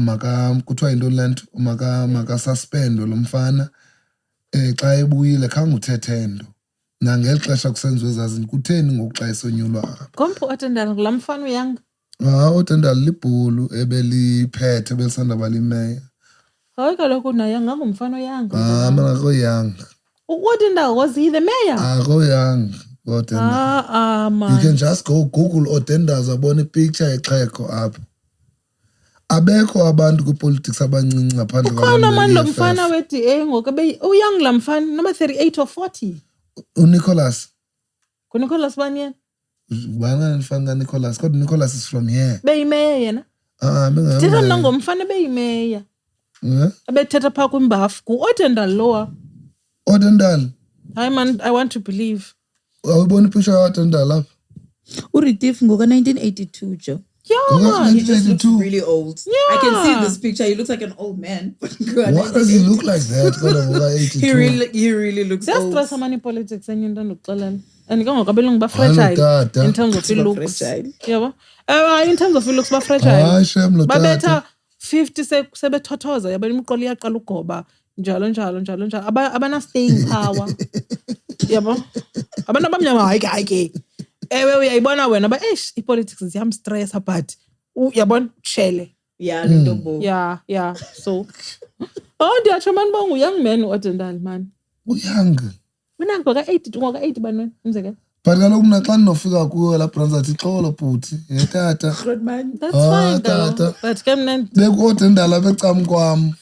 S2: kuthiwa into lento maka suspend lo mfana xa ebuyile khange uthethe nto nangeli xesha kusenziwe ezazinto kutheni ngoku xa esonyulwa apha
S1: Kompho Otendal la mfana uyanga.
S2: Otendal libhulu ebeliphethe belisanda balimeya.
S1: Hayi kaloku naye angangumfana oyanga.
S2: Mina akoyanga.
S1: Otendal, was he the mayor?
S2: Akoyanga. Man. You can just go Google Otendal zabona ipicture exheko apha. Abekho abantu ku-politics abancinci ngaphandle
S1: kwakhona manje lo mfana we-DA ngoku uyang la mfana number 38 or 40.
S2: uNicholas.
S1: KuNicholas bani yena?
S2: Bana mfana kaNicholas. Kodwa Nicholas is from here.
S1: Beyimeya yena. Thetha mna ngomfana beyimeya. Abethetha phaa kwimbafu ku-Otendal lowa.
S2: Otendal.
S1: Hayi man, I want to believe.
S2: Awubona ipicture ya-Otendal lapha?
S3: Uritif ngoka-1982 Joe.
S1: Yeah, man.
S3: He just looks really old. Yeah. I can see this picture. He looks like an old man.
S2: Why does he look like that?
S3: He really looks old.
S1: Just money politics and you don't and you go belong ba fragile in terms of your looks. Yeah, in terms of your looks ba fragile. Ba better 50 sebethothoza yaba imiqolo iyaqala ugoba njalo abana staying power. Yabo. Abantu abamnyama hayi ke. Ewe uyayibona wena ba ipolitics ziyam stress but uyabona shele.
S3: Yeah, ntombo.
S1: Yeah. So ndiyatsho man bongu young man Otendal man.
S2: Uyang.
S1: Mina ngoka 80 banweni umzeke.
S2: But kaloku mna xa ndinofika kuyo la branch athi xolo bhuti tata.
S3: Good man.
S1: That's fine though. But ke mna
S2: bekuOtendal apha ecam kwam.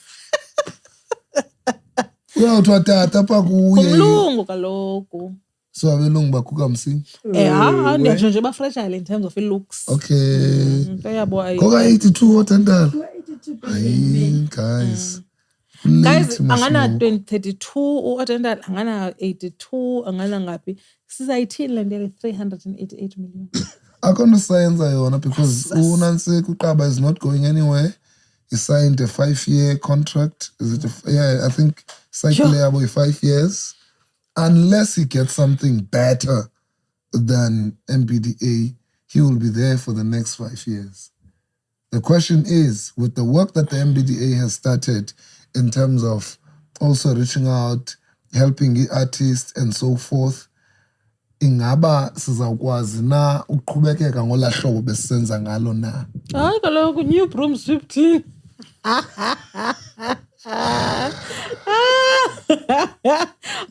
S2: Uyawuthwa tata pha kuye.
S1: Umlungu kaloku.
S2: So abelungu bakhuka msingi.
S1: Ndiyatsho nje ba fragile in terms of looks.
S2: Okay.
S1: Uyabo
S2: ngoka 82 Otendal. Guys.
S1: Guys, angana 2032 uAttendant angana 82 angana ngapi sizayithini le ndele 388 million.
S2: Akonosayenza yona because uNancy Kuqaba is not going anywhere. He signed a 5-year contract. Is it I think cycle yabo 5 years. Unless he gets something better than MBDA, he will be there for the next 5 years. The question is, with the work that the MBDA has started in terms of also reaching out, helping the artists and so forth, ingaba sizawukwazi na uqhubekeka ngola hlobo besisenza ngalo na?
S1: Hayi kaloku new broom sweep clean.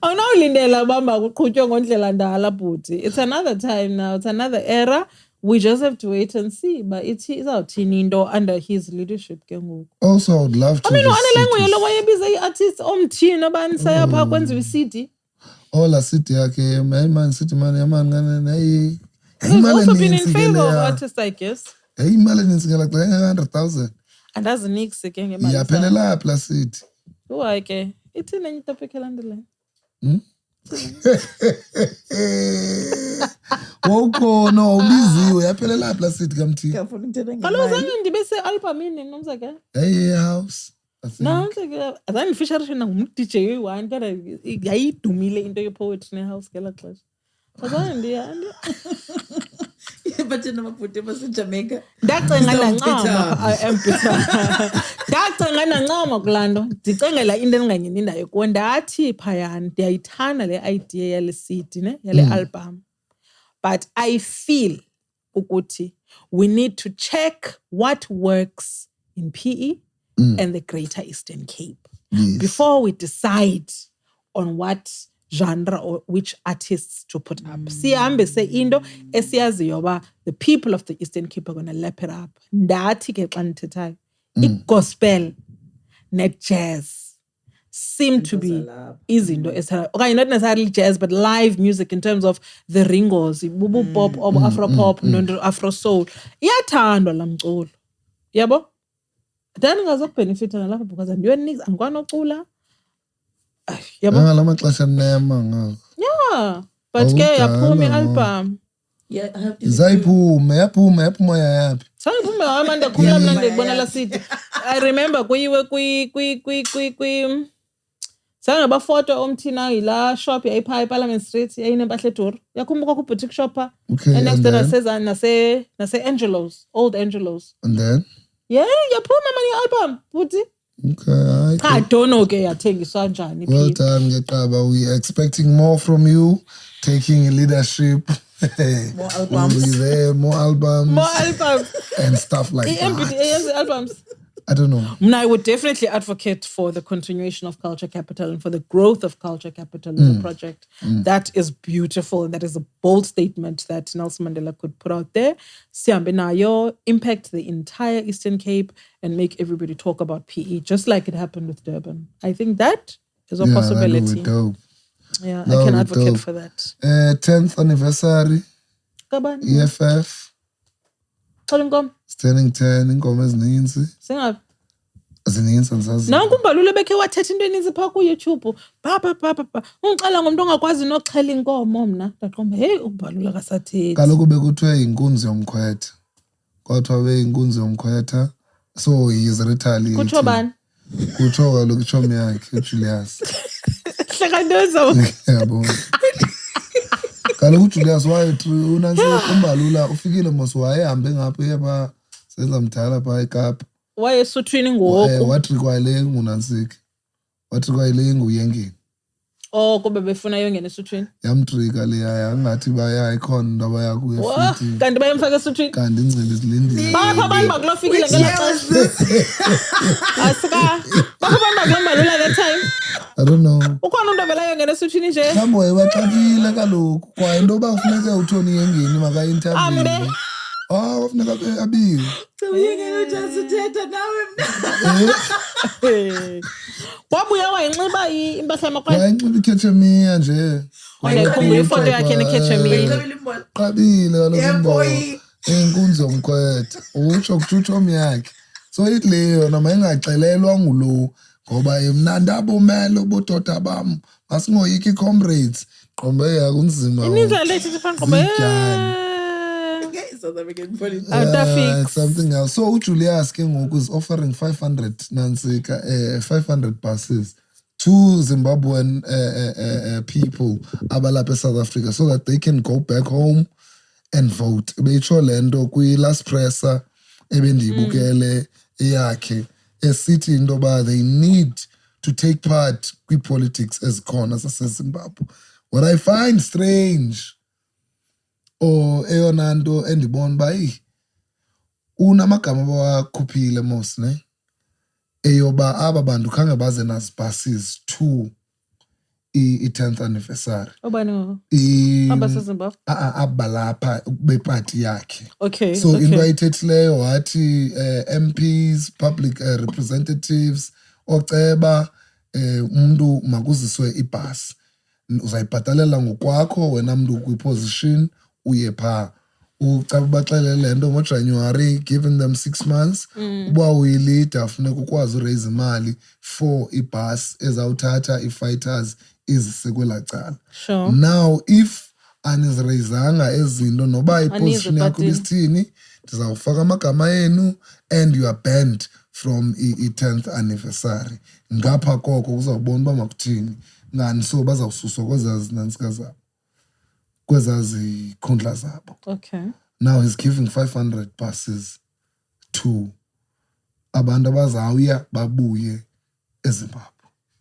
S1: Awunawulindela bamba kuqhutywe ngondlela ndala bhuti. It's another time now, it's another era. We just have to wait and see, but it's izawuthini into under his leadership ke ngoku.
S2: Also, I would love to.
S1: I mean, uAnelenguye lo wayebiza i-artist omthini abani sayapha kwenziwa i-CD.
S2: La city yakhe, man city man yaman ngane.
S1: He's also been in favor of artists, I guess.
S2: Imali eninzi ngela 100,000.
S1: Andazi nix ke ngemali.
S2: Yaphelela pla city.
S1: Uhayi ke. Ithini enye topic elandelayo?
S2: No, ubiziwe yaphelela pla city kamthi.
S1: Kaloku zange ndibe se-albumini nomza ke?
S2: House.
S1: No, azange Fisheration ngum-DJ oyi-1 kodwa yayidumile into ye-poetry ne-house ngela xesha. Azange ndiya.
S3: Bathina mabhuti baseJamaica.
S1: Ndacenga ndancama ndacenga ndancama kulando. Ndicengela into endinganyini ndayo kuwo ndathi phayana ndiyayithanda le idea yale CD ne yale album. But I feel ukuthi we need to check what works in PE and the Greater Eastern Cape before we decide on what genre or which artists to put up. Sihambe se into esiyaziyo ba the people of the Eastern Cape are going to lap it up. Ndathi ke xa ndithethayo i-gospel ne-jazz seem to be izinto okay, not necessarily jazz but live music in terms of the ringos, bubu pop or afro pop, afro soul. Iyathandwa lamculo. Yabo? Then ngazokbenefita nalapha because andiyonix angikwanocula. Yabo?
S2: Ngalamaxesha nema ngako.
S1: Yeah, but ke yaphuma i-album.
S3: Yeah, I have to.
S2: Yaphuma yapi?
S1: Sangiphuma amanda khumla mna ndibona la CD. I remember kuyiwe kwi Sanga ba photo omthina ila shop yayiphaya eParliament Street yayinempahla eduru. Yakhumbuka ku boutique shop and next to naseza nase Angelos, old Angelos.
S2: And then?
S1: Yeah, yaphuma mani album buti.
S2: Okay.
S1: I don't know ke yathengiswa njani.
S2: Well done Ngeqaba. We are expecting more from you, taking leadership.
S3: More albums.
S2: More albums.
S1: More albums.
S2: And stuff like that.
S1: MBDA albums.
S2: I don't know.
S1: I would definitely advocate for the continuation of Culture Capital and for the growth of Culture Capital as a project. That is beautiful and that is a bold statement that Nelson Mandela could put out there. Sihambe nayo, impact the entire Eastern Cape and make everybody talk about PE, just like it happened with Durban. I think that is a possibility.
S2: That would be dope.
S1: Yeah, I can advocate for that.
S2: 10th anniversary.
S1: Kabani?
S2: EFF.
S1: Ingoma.
S2: Standing 10, ingoma ezininzi.
S1: Singapi?
S2: Zininzi andizazi.
S1: Nanku uMbalule bekhe wathetha into eninzi phaa ku-YouTube. Ba. Ungixela ngomntu ongakwazi nokuxhela inkomo mna. Ndaqomba, hey, uMbalule akasathethi.
S2: Kaloku bekuthiwe inkunzi yomkhwetha. Kwathiwa beyinkunzi yomkhwetha. So he is retaliating.
S1: Kutsho bani?
S2: Kutsho kaloku itshomi yakhe, uJulius.
S1: Hleka ntozo.
S2: Yabona. Kaloku uJulius unansi uMbalula ufikile mos wayehambe ngapha yeba senza mdala phaa eKapa.
S1: Wayesuthwini ngoku.
S2: Watrikwa ile nguNansiki. Watrikwa ile nguyengeni.
S1: Oh, kube befuna yongena esuthwini.
S2: Yamtrika leya ngathi baya ikhona into abaya kuye futhi.
S1: Kanti bayemfaka esuthwini.
S2: Kanti ingcibi zilindile.
S1: Bapha abantu bakulofikile ngela xesha. Asika. Bapha abantu bakulomalula that time.
S2: I don't know.
S1: Ukhona umuntu ovela yongena esuthwini nje.
S2: Mhlawumbe wayebaxakile kaloku. Kwa into yoba kufuneka uthoni yengeni maka-interview. Wafuneka abiwe.
S3: Uyengena uJazi uthetha nawe mna.
S1: Wabuya wayinxiba impahla yamakhwelo.
S2: Wayinxiba ikhethemiya nje.
S1: Wayekhumbula ifoto yakhe nekhethemiya.
S2: Qabile kaloku imbono. Inkunzi yomkhwetha. Utsho kutshomi yakhe. So itleyo noma ingacelelwa ngulo ngoba imnandi abomelo bododa bam masingoyiki comrades qombe yakunzima.
S1: Ininza lethi sifana qombe.
S3: South African politics.
S2: It's something else. So Julius ke ngoku is offering 500 nansika 500 buses to Zimbabwean people abalapha eSouth Africa so that they can go back home and vote. Beyitsho lento kwi-last presser ebendiyibukele yakhe esithi into ba they need to take part kwi-politics ezikhona zaseZimbabwe. What I find strange eyona nto endibona uba unamagama abawakhuphile mos ne eyoba aba bantu khange baze nazibuses to i-10th anniversary.
S1: Obani ngoko? AbaseZimbabwe?
S2: Abalapha bepati yakhe.
S1: Okay.
S2: So into ayithethileyo wathi MPs, public representatives, oceba umuntu makuziswe ibhasi. Uzayibhatalela ngokwakho wena mntu kwi-position uye phaa. Ucaba baxelele nto ngoJanuary, giving them 6 months. Uba uyilida funeka ukwazi uraise imali for ibhasi ezawuthatha i-fighters izise kwelaa cala.
S1: Sure.
S2: Now if anizireyizanga ezinto noba iposition yakho ibisithini ndizawufaka amagama enu and you are banned from i-10th anniversary. Ngapha koko uzawubona uba makuthini. Ngani so bazawususwa kwezazi nantsika zabo. Kwezazi khundla zabo.
S1: Okay.
S2: Now he's giving 500 buses to abantu abazawuya babuye eZimbabwe.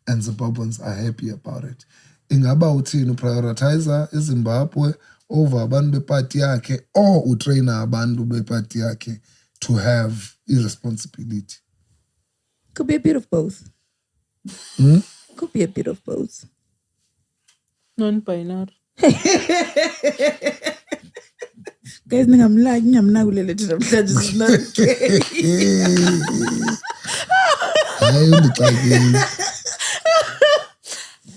S2: And Zimbabweans are happy about it. Ingaba uthini prioritizer eZimbabwe over abantu bepati yakhe or utrainer abantu bepati yakhe to have irresponsibility?
S3: Could be a bit of both. Could be a bit of both.
S1: Non-binary.
S3: Guys, ngingamnakulele thina namhlanje sinake.
S2: Hayi undixakile.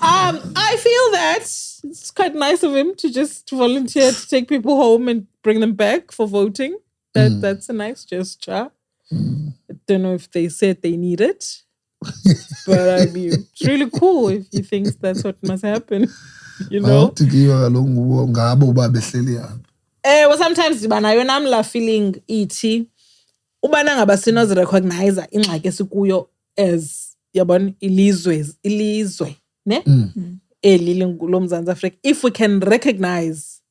S1: I feel that it's quite nice of him to just volunteer to take people home and bring them back for voting. That's a nice gesture. I don't know if they said they need it, but I mean, it's really cool if he thinks that's what must happen. You know? Well, sometimes banayo namla feeling iti ubana ngaba sinozi recognize ingxaki esikuyo as yabona ilizwe ne elile ngulomzansi Africa. If we can recognize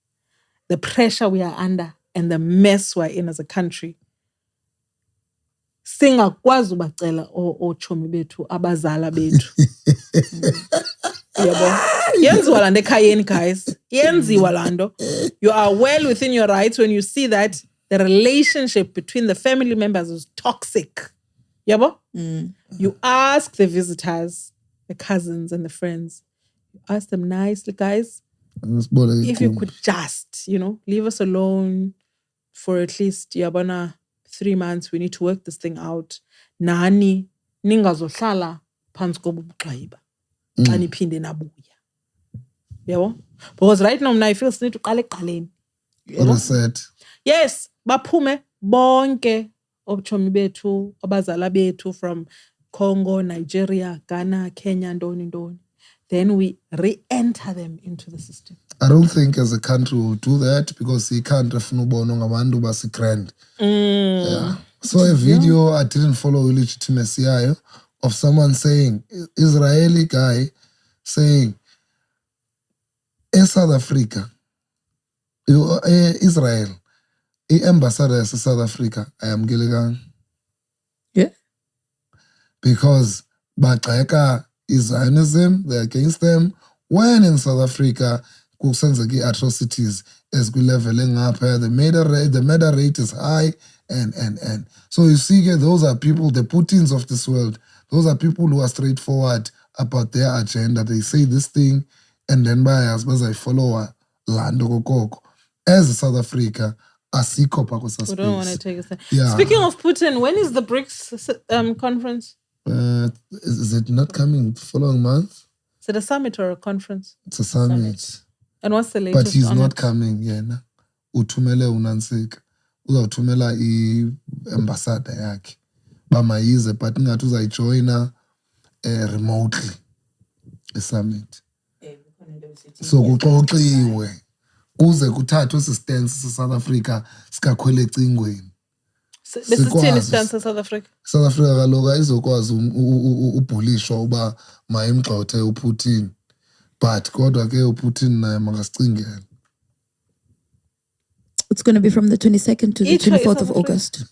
S1: the pressure we are under and the mess we're in as a country, singakwazi ubacela ochomi bethu abazala bethu. Yabo. Yenziwa lando ekhayeni, guys. Yenziwa lando. You are well within your rights when you see that the relationship between the family members is toxic. Yabo? You ask the visitors, the cousins and the friends, you ask them nicely, guys, if you could just, leave us alone for at least, yabona, 3 months, we need to work this thing out. Nani, ningazohlala phansi kobubuxayiba. Xa niphinde nabuya. Yabo? Because right now I feel need to qale eqaleni.
S2: Reset.
S1: Yes, baphume bonke obuchomi bethu, abazala bethu from Congo, Nigeria, Ghana, Kenya, ndoni. Then we re-enter them into the system.
S2: I don't think as a country we'll do that because he can't refuna ubona ngabantu basigrand. Yeah. So a video I didn't follow illegitimacy yayo of someone saying, Israeli guy saying, in South Africa, Israel, ambassador of South Africa, I am Gilligan.
S3: Yeah.
S2: Because Bajeka is Zionism, they're against them. When in South Africa, kusenzeki atrocities as we leveling up, the murder rate is high, and. So you see, those are people, the Putins of this world, those are people who are straightforward about their agenda. They say this thing, and then as I follow Lando Koko. As South Africa, asiko pako sa space.
S1: We don't want to take a step.
S2: Yeah.
S1: Speaking of Putin, when is the BRICS conference?
S2: Is it not coming following month?
S1: Is it a summit or a conference?
S2: It's a summit.
S1: And what's the latest?
S2: But he's
S1: on
S2: not
S1: it?
S2: coming yena. Uthumele unansika. Uzawuthumela i-ambassador yakhe. bamayize but ingathi uzayijoyina remotely summit. So kuxoxiwe kuze kuthathwe stance South Africa sikakhwele ecingweni.
S1: Besithini stance South Africa?
S2: South Africa kaloku izokwazi ubhulishwa uba mayimgxothe uPutin. But kodwa ke uPutin naye makasicingele.
S3: It's going to be from the 22nd to the 24th of August.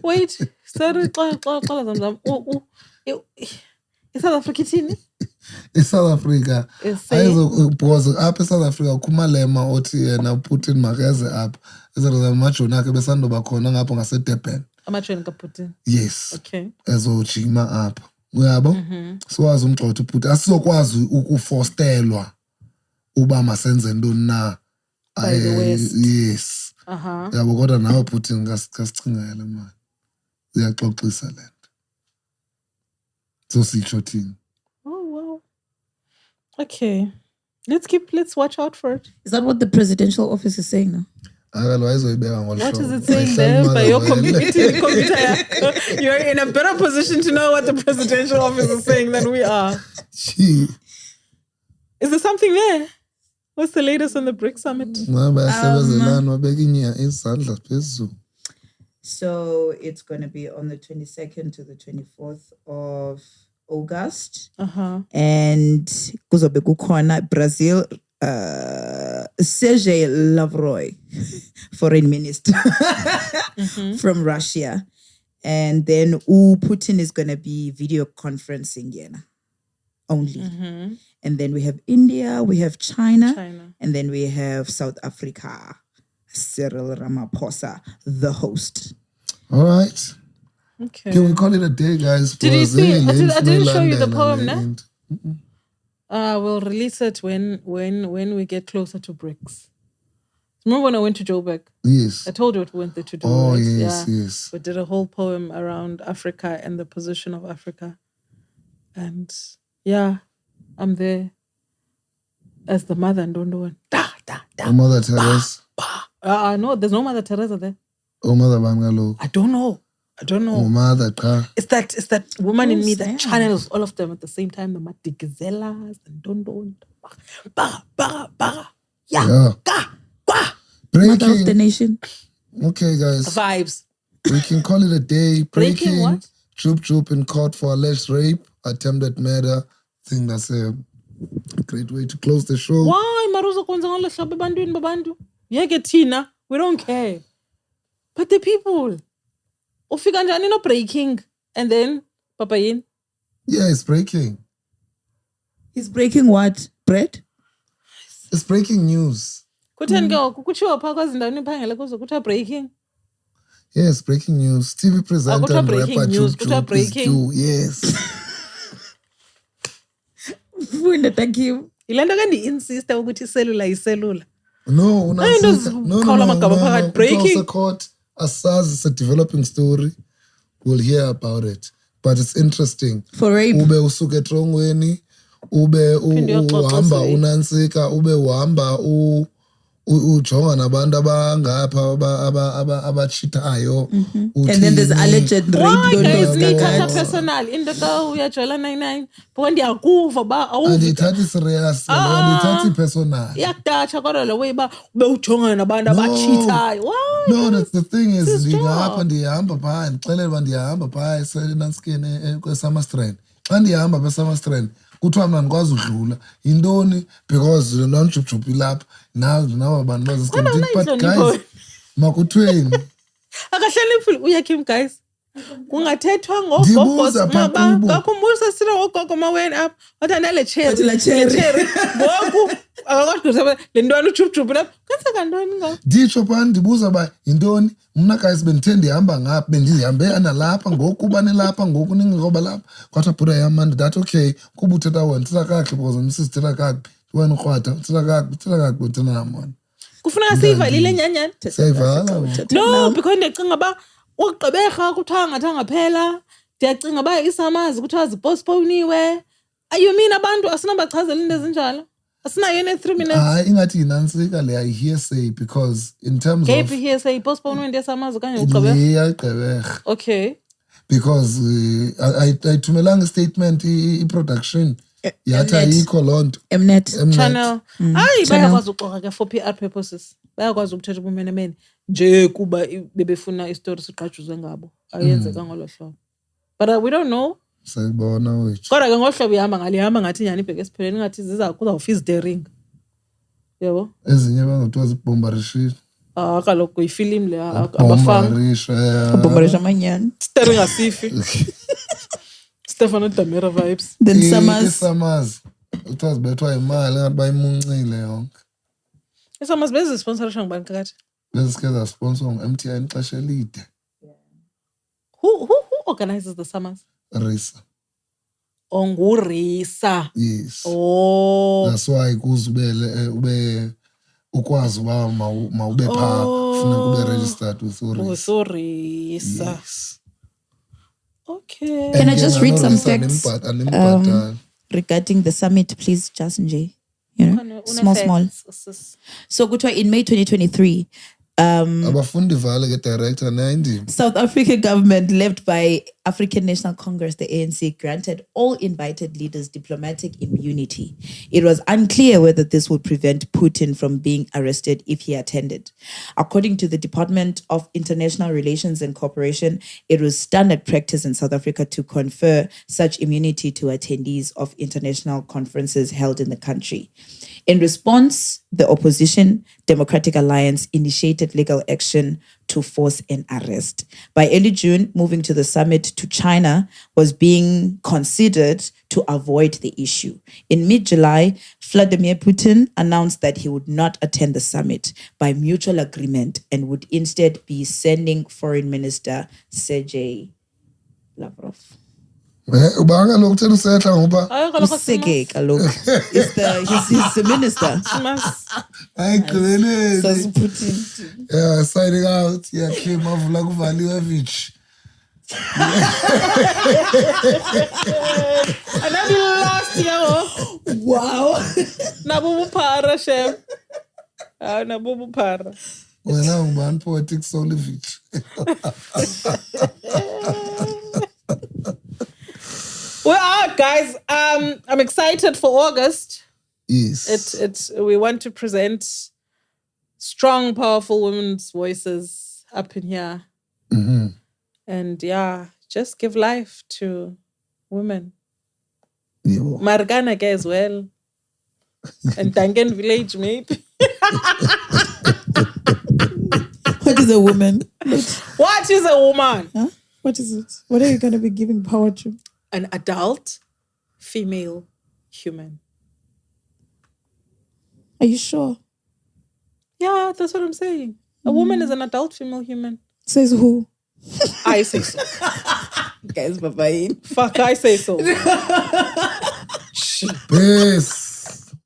S1: Wait, sorry, South Africa ithini?
S2: South Africa because apha South Africa kumalema othi yena Putin makeze apha ezenzela amajoni akhe besandoba khona ngapha ngaseDurban
S1: amajoni kaPutin.
S2: Yes.
S1: Okay.
S2: Ezojima apha uyabo siwazi umgxotho uPutin asizokwazi ukufostelwa uba masenze ntoni na yes yabo kodwa nawe Putin ngasicingele manje uyaxoxisa lento so sitsho thini.
S1: Okay, let's watch out for it.
S3: Is that what the presidential office is saying now?
S1: What is it saying there by your computer? You're in a better position to know what the presidential office is saying than we are. Is there something there? What's the latest on the BRICS summit?
S3: So it's going to be on the 22nd to the 24th of August. And kuzobe kukhona Brazil Sergei Lavrov, foreign minister from Russia. And then Putin is going to be video conferencing only. And then we have India, we have China, and then we have South Africa. Cyril Ramaphosa, the host.
S2: All right.
S1: Okay.
S2: Can we call it a day, guys?
S1: Did you see? I didn't show you the poem, no? We'll release it when we get closer to BRICS. Remember when I went to Joburg?
S2: Yes.
S1: I told you what we went there to do.
S2: Oh,
S1: right?
S2: yes.
S1: We did a whole poem around Africa and the position of Africa. And I'm there as the mother and don't know.
S2: Mother Teresa.
S1: No, there's no Mother Teresa there.
S2: Oh, Mother Bangalo.
S1: I don't know.
S2: Oh, Mother Ka.
S1: It's that woman in me that channels all of them at the same time. The Matigazellas and don't.
S2: Yeah.
S3: Mother of the nation.
S2: Okay, guys.
S1: Vibes.
S2: We can call it a day.
S1: Breaking what?
S2: Troop in court for alleged rape, attempted murder. I think that's a great way to close the show.
S1: Why Maruza kwenza ngalo hlabe bandwini babantu? Yeke thina, we don't care. But the people. Ufika njani no breaking and then Papa Yin?
S2: Yeah, it's breaking.
S3: He's breaking what? Bread?
S2: It's breaking news.
S1: Kutheni ke kukutshiwa pha kwazindaweni phangela kuzo kuthiwa breaking.
S2: Yes, breaking news. TV presenter and rapper Juju is due. Yes.
S3: Funda, thank you.
S1: Ilento ke ndi-insista ukuthi iselula yiselula.
S2: No.
S1: Breaking.
S2: Court, Asaz is a developing story. We'll hear about it. But it's interesting.
S3: For rape.
S2: Ube usuke etrongweni, ube uhamba unansika, ube uhamba ujonga nabantu abangapha abachitayo.
S3: And then there's alleged rape.
S1: Why guys nikhatha personal into ka uyajola 99 because ndiyakuva ba
S2: andithathi serious andithathi personal
S1: yakdacha kodwa lo way ba ube ujonga nabantu abachitayo. Why?
S2: No, that's the thing is ndihamba phaa ndixelele uba ndiyahamba phaa esenanskeni kweSummerstrand. Xa ndihamba kweSummerstrand kuthiwa mna ndikwazi udlula yintoni because nonjubjubi lapha nawo abantu bazisiqinithi but guys makuthweni
S1: akahleli phuli uyakhim guys kungathethwa ngogogo ngakhumbulisa sina ngogogo maweni apha wathanda le cherry ngoku akakwazi le ntwana ujubjubi lapha kwenza ntoni ngo
S2: nditsho phaa ndibuza uba yintoni mna guys bendithe ndihamba ngapha bendihambe analapha ngoku banelapha ngoku ningekhoba lapha kwathiwa bhuda yam mani ndathi okay kuba uthetha wena uthetha kakhe because msisithetha kakhe wena ukrwada uthetha kakhe uthena namona
S1: kufuneka siyivalile nyanyani
S2: siyayivala
S1: no because ndiyacinga uba ukugqibeka kuthiwa ngathi angaphela ndiyacinga uba isamazi kuthiwa zipostponiwe you mean abantu asinabachazela into ezinjalo asinayo ne-3 minutes
S2: hayi ingathi yinantsika le ayi-hearsay because in terms
S1: of hearsay postponement yesamazi okanye
S2: iyagqibeka
S1: okay
S2: because ayithumelanga statement i-production yathi ayikho loo nto.
S3: Mnet.
S1: Channel. Hayi bayakwazi uxoxa ke for PR purposes. Bayakwazi ukuthetha ubumenemene nje kuba bebefuna istory siqajuzwe ngabo. Ayenzeka ngolo hlobo. But we don't know.
S2: Sayibona wethu.
S1: Kodwa ke ngohlobo ihamba ngathi nyani ibheke esipheleni ngathi kuzawufika izidering. Yebo.
S2: Ezinye bangothiwa zibombarishile.
S1: Kaloku kuyifilm le abafana.
S3: Bombarisha amanyani.
S1: Stering asifi. Stefano Damira vibes.
S3: Then Summers.
S2: Summers. Uthiwa zibethwa imali ngathi bayimuncile yonke.
S1: Summers beze sponsorship ngubani kakade?
S2: Bezike za sponsor ng-MTN ixesha elide.
S1: Who organizes the Summers?
S2: Risa.
S1: Risa.
S2: Yes.
S1: Oh.
S2: That's why kuze ube ukwazi uba mawube phaa kufuneka ube registered with
S1: Risa.
S2: Yes.
S1: Okay.
S3: Can I just read some facts
S2: Animbhatal.
S3: regarding the summit, please, just Nje? You know, small. So, kuthiwa in May 2023,
S2: Abafundi vale ke director 90.
S3: South African government led by African National Congress, the ANC, granted all invited leaders diplomatic immunity. It was unclear whether this would prevent Putin from being arrested if he attended. According to the Department of International Relations and Cooperation, it was standard practice in South Africa to confer such immunity to attendees of international conferences held in the country. In response, the opposition Democratic Alliance initiated legal action to force an arrest. By early June, moving to the summit to China was being considered to avoid the issue. In mid-July, Vladimir Putin announced that he would not attend the summit by mutual agreement and would instead be sending Foreign Minister Sergei Lavrov.
S2: Ubanga lokuthela usetha ngoba
S3: Useke kaloku. He's the minister.
S2: ayigqibeleni.
S3: Says Putin.
S2: Yeah, signing out. Yeah, came avula kuValievich.
S1: Another last year.
S3: Wow.
S1: Nabubu para chef. Nabubu para.
S2: Wena ungubani poetic Solivich.
S1: We're out, guys. I'm excited for August.
S2: Yes.
S1: We want to present strong, powerful women's voices up in here.
S2: Mm-hmm.
S1: And just give life to women.
S2: Yeah.
S1: Margana as well. And Dangan Village, maybe.
S3: What is a woman?
S1: What is a woman?
S3: Huh? What is it? What are you going to be giving power to?
S1: An adult female human.
S3: Are you sure?
S1: Yeah, that's what I'm saying. A woman is an adult female human.
S3: Says who?
S1: I say so.
S3: Guys, bye-bye.
S1: Fuck, I say so.
S2: Peace.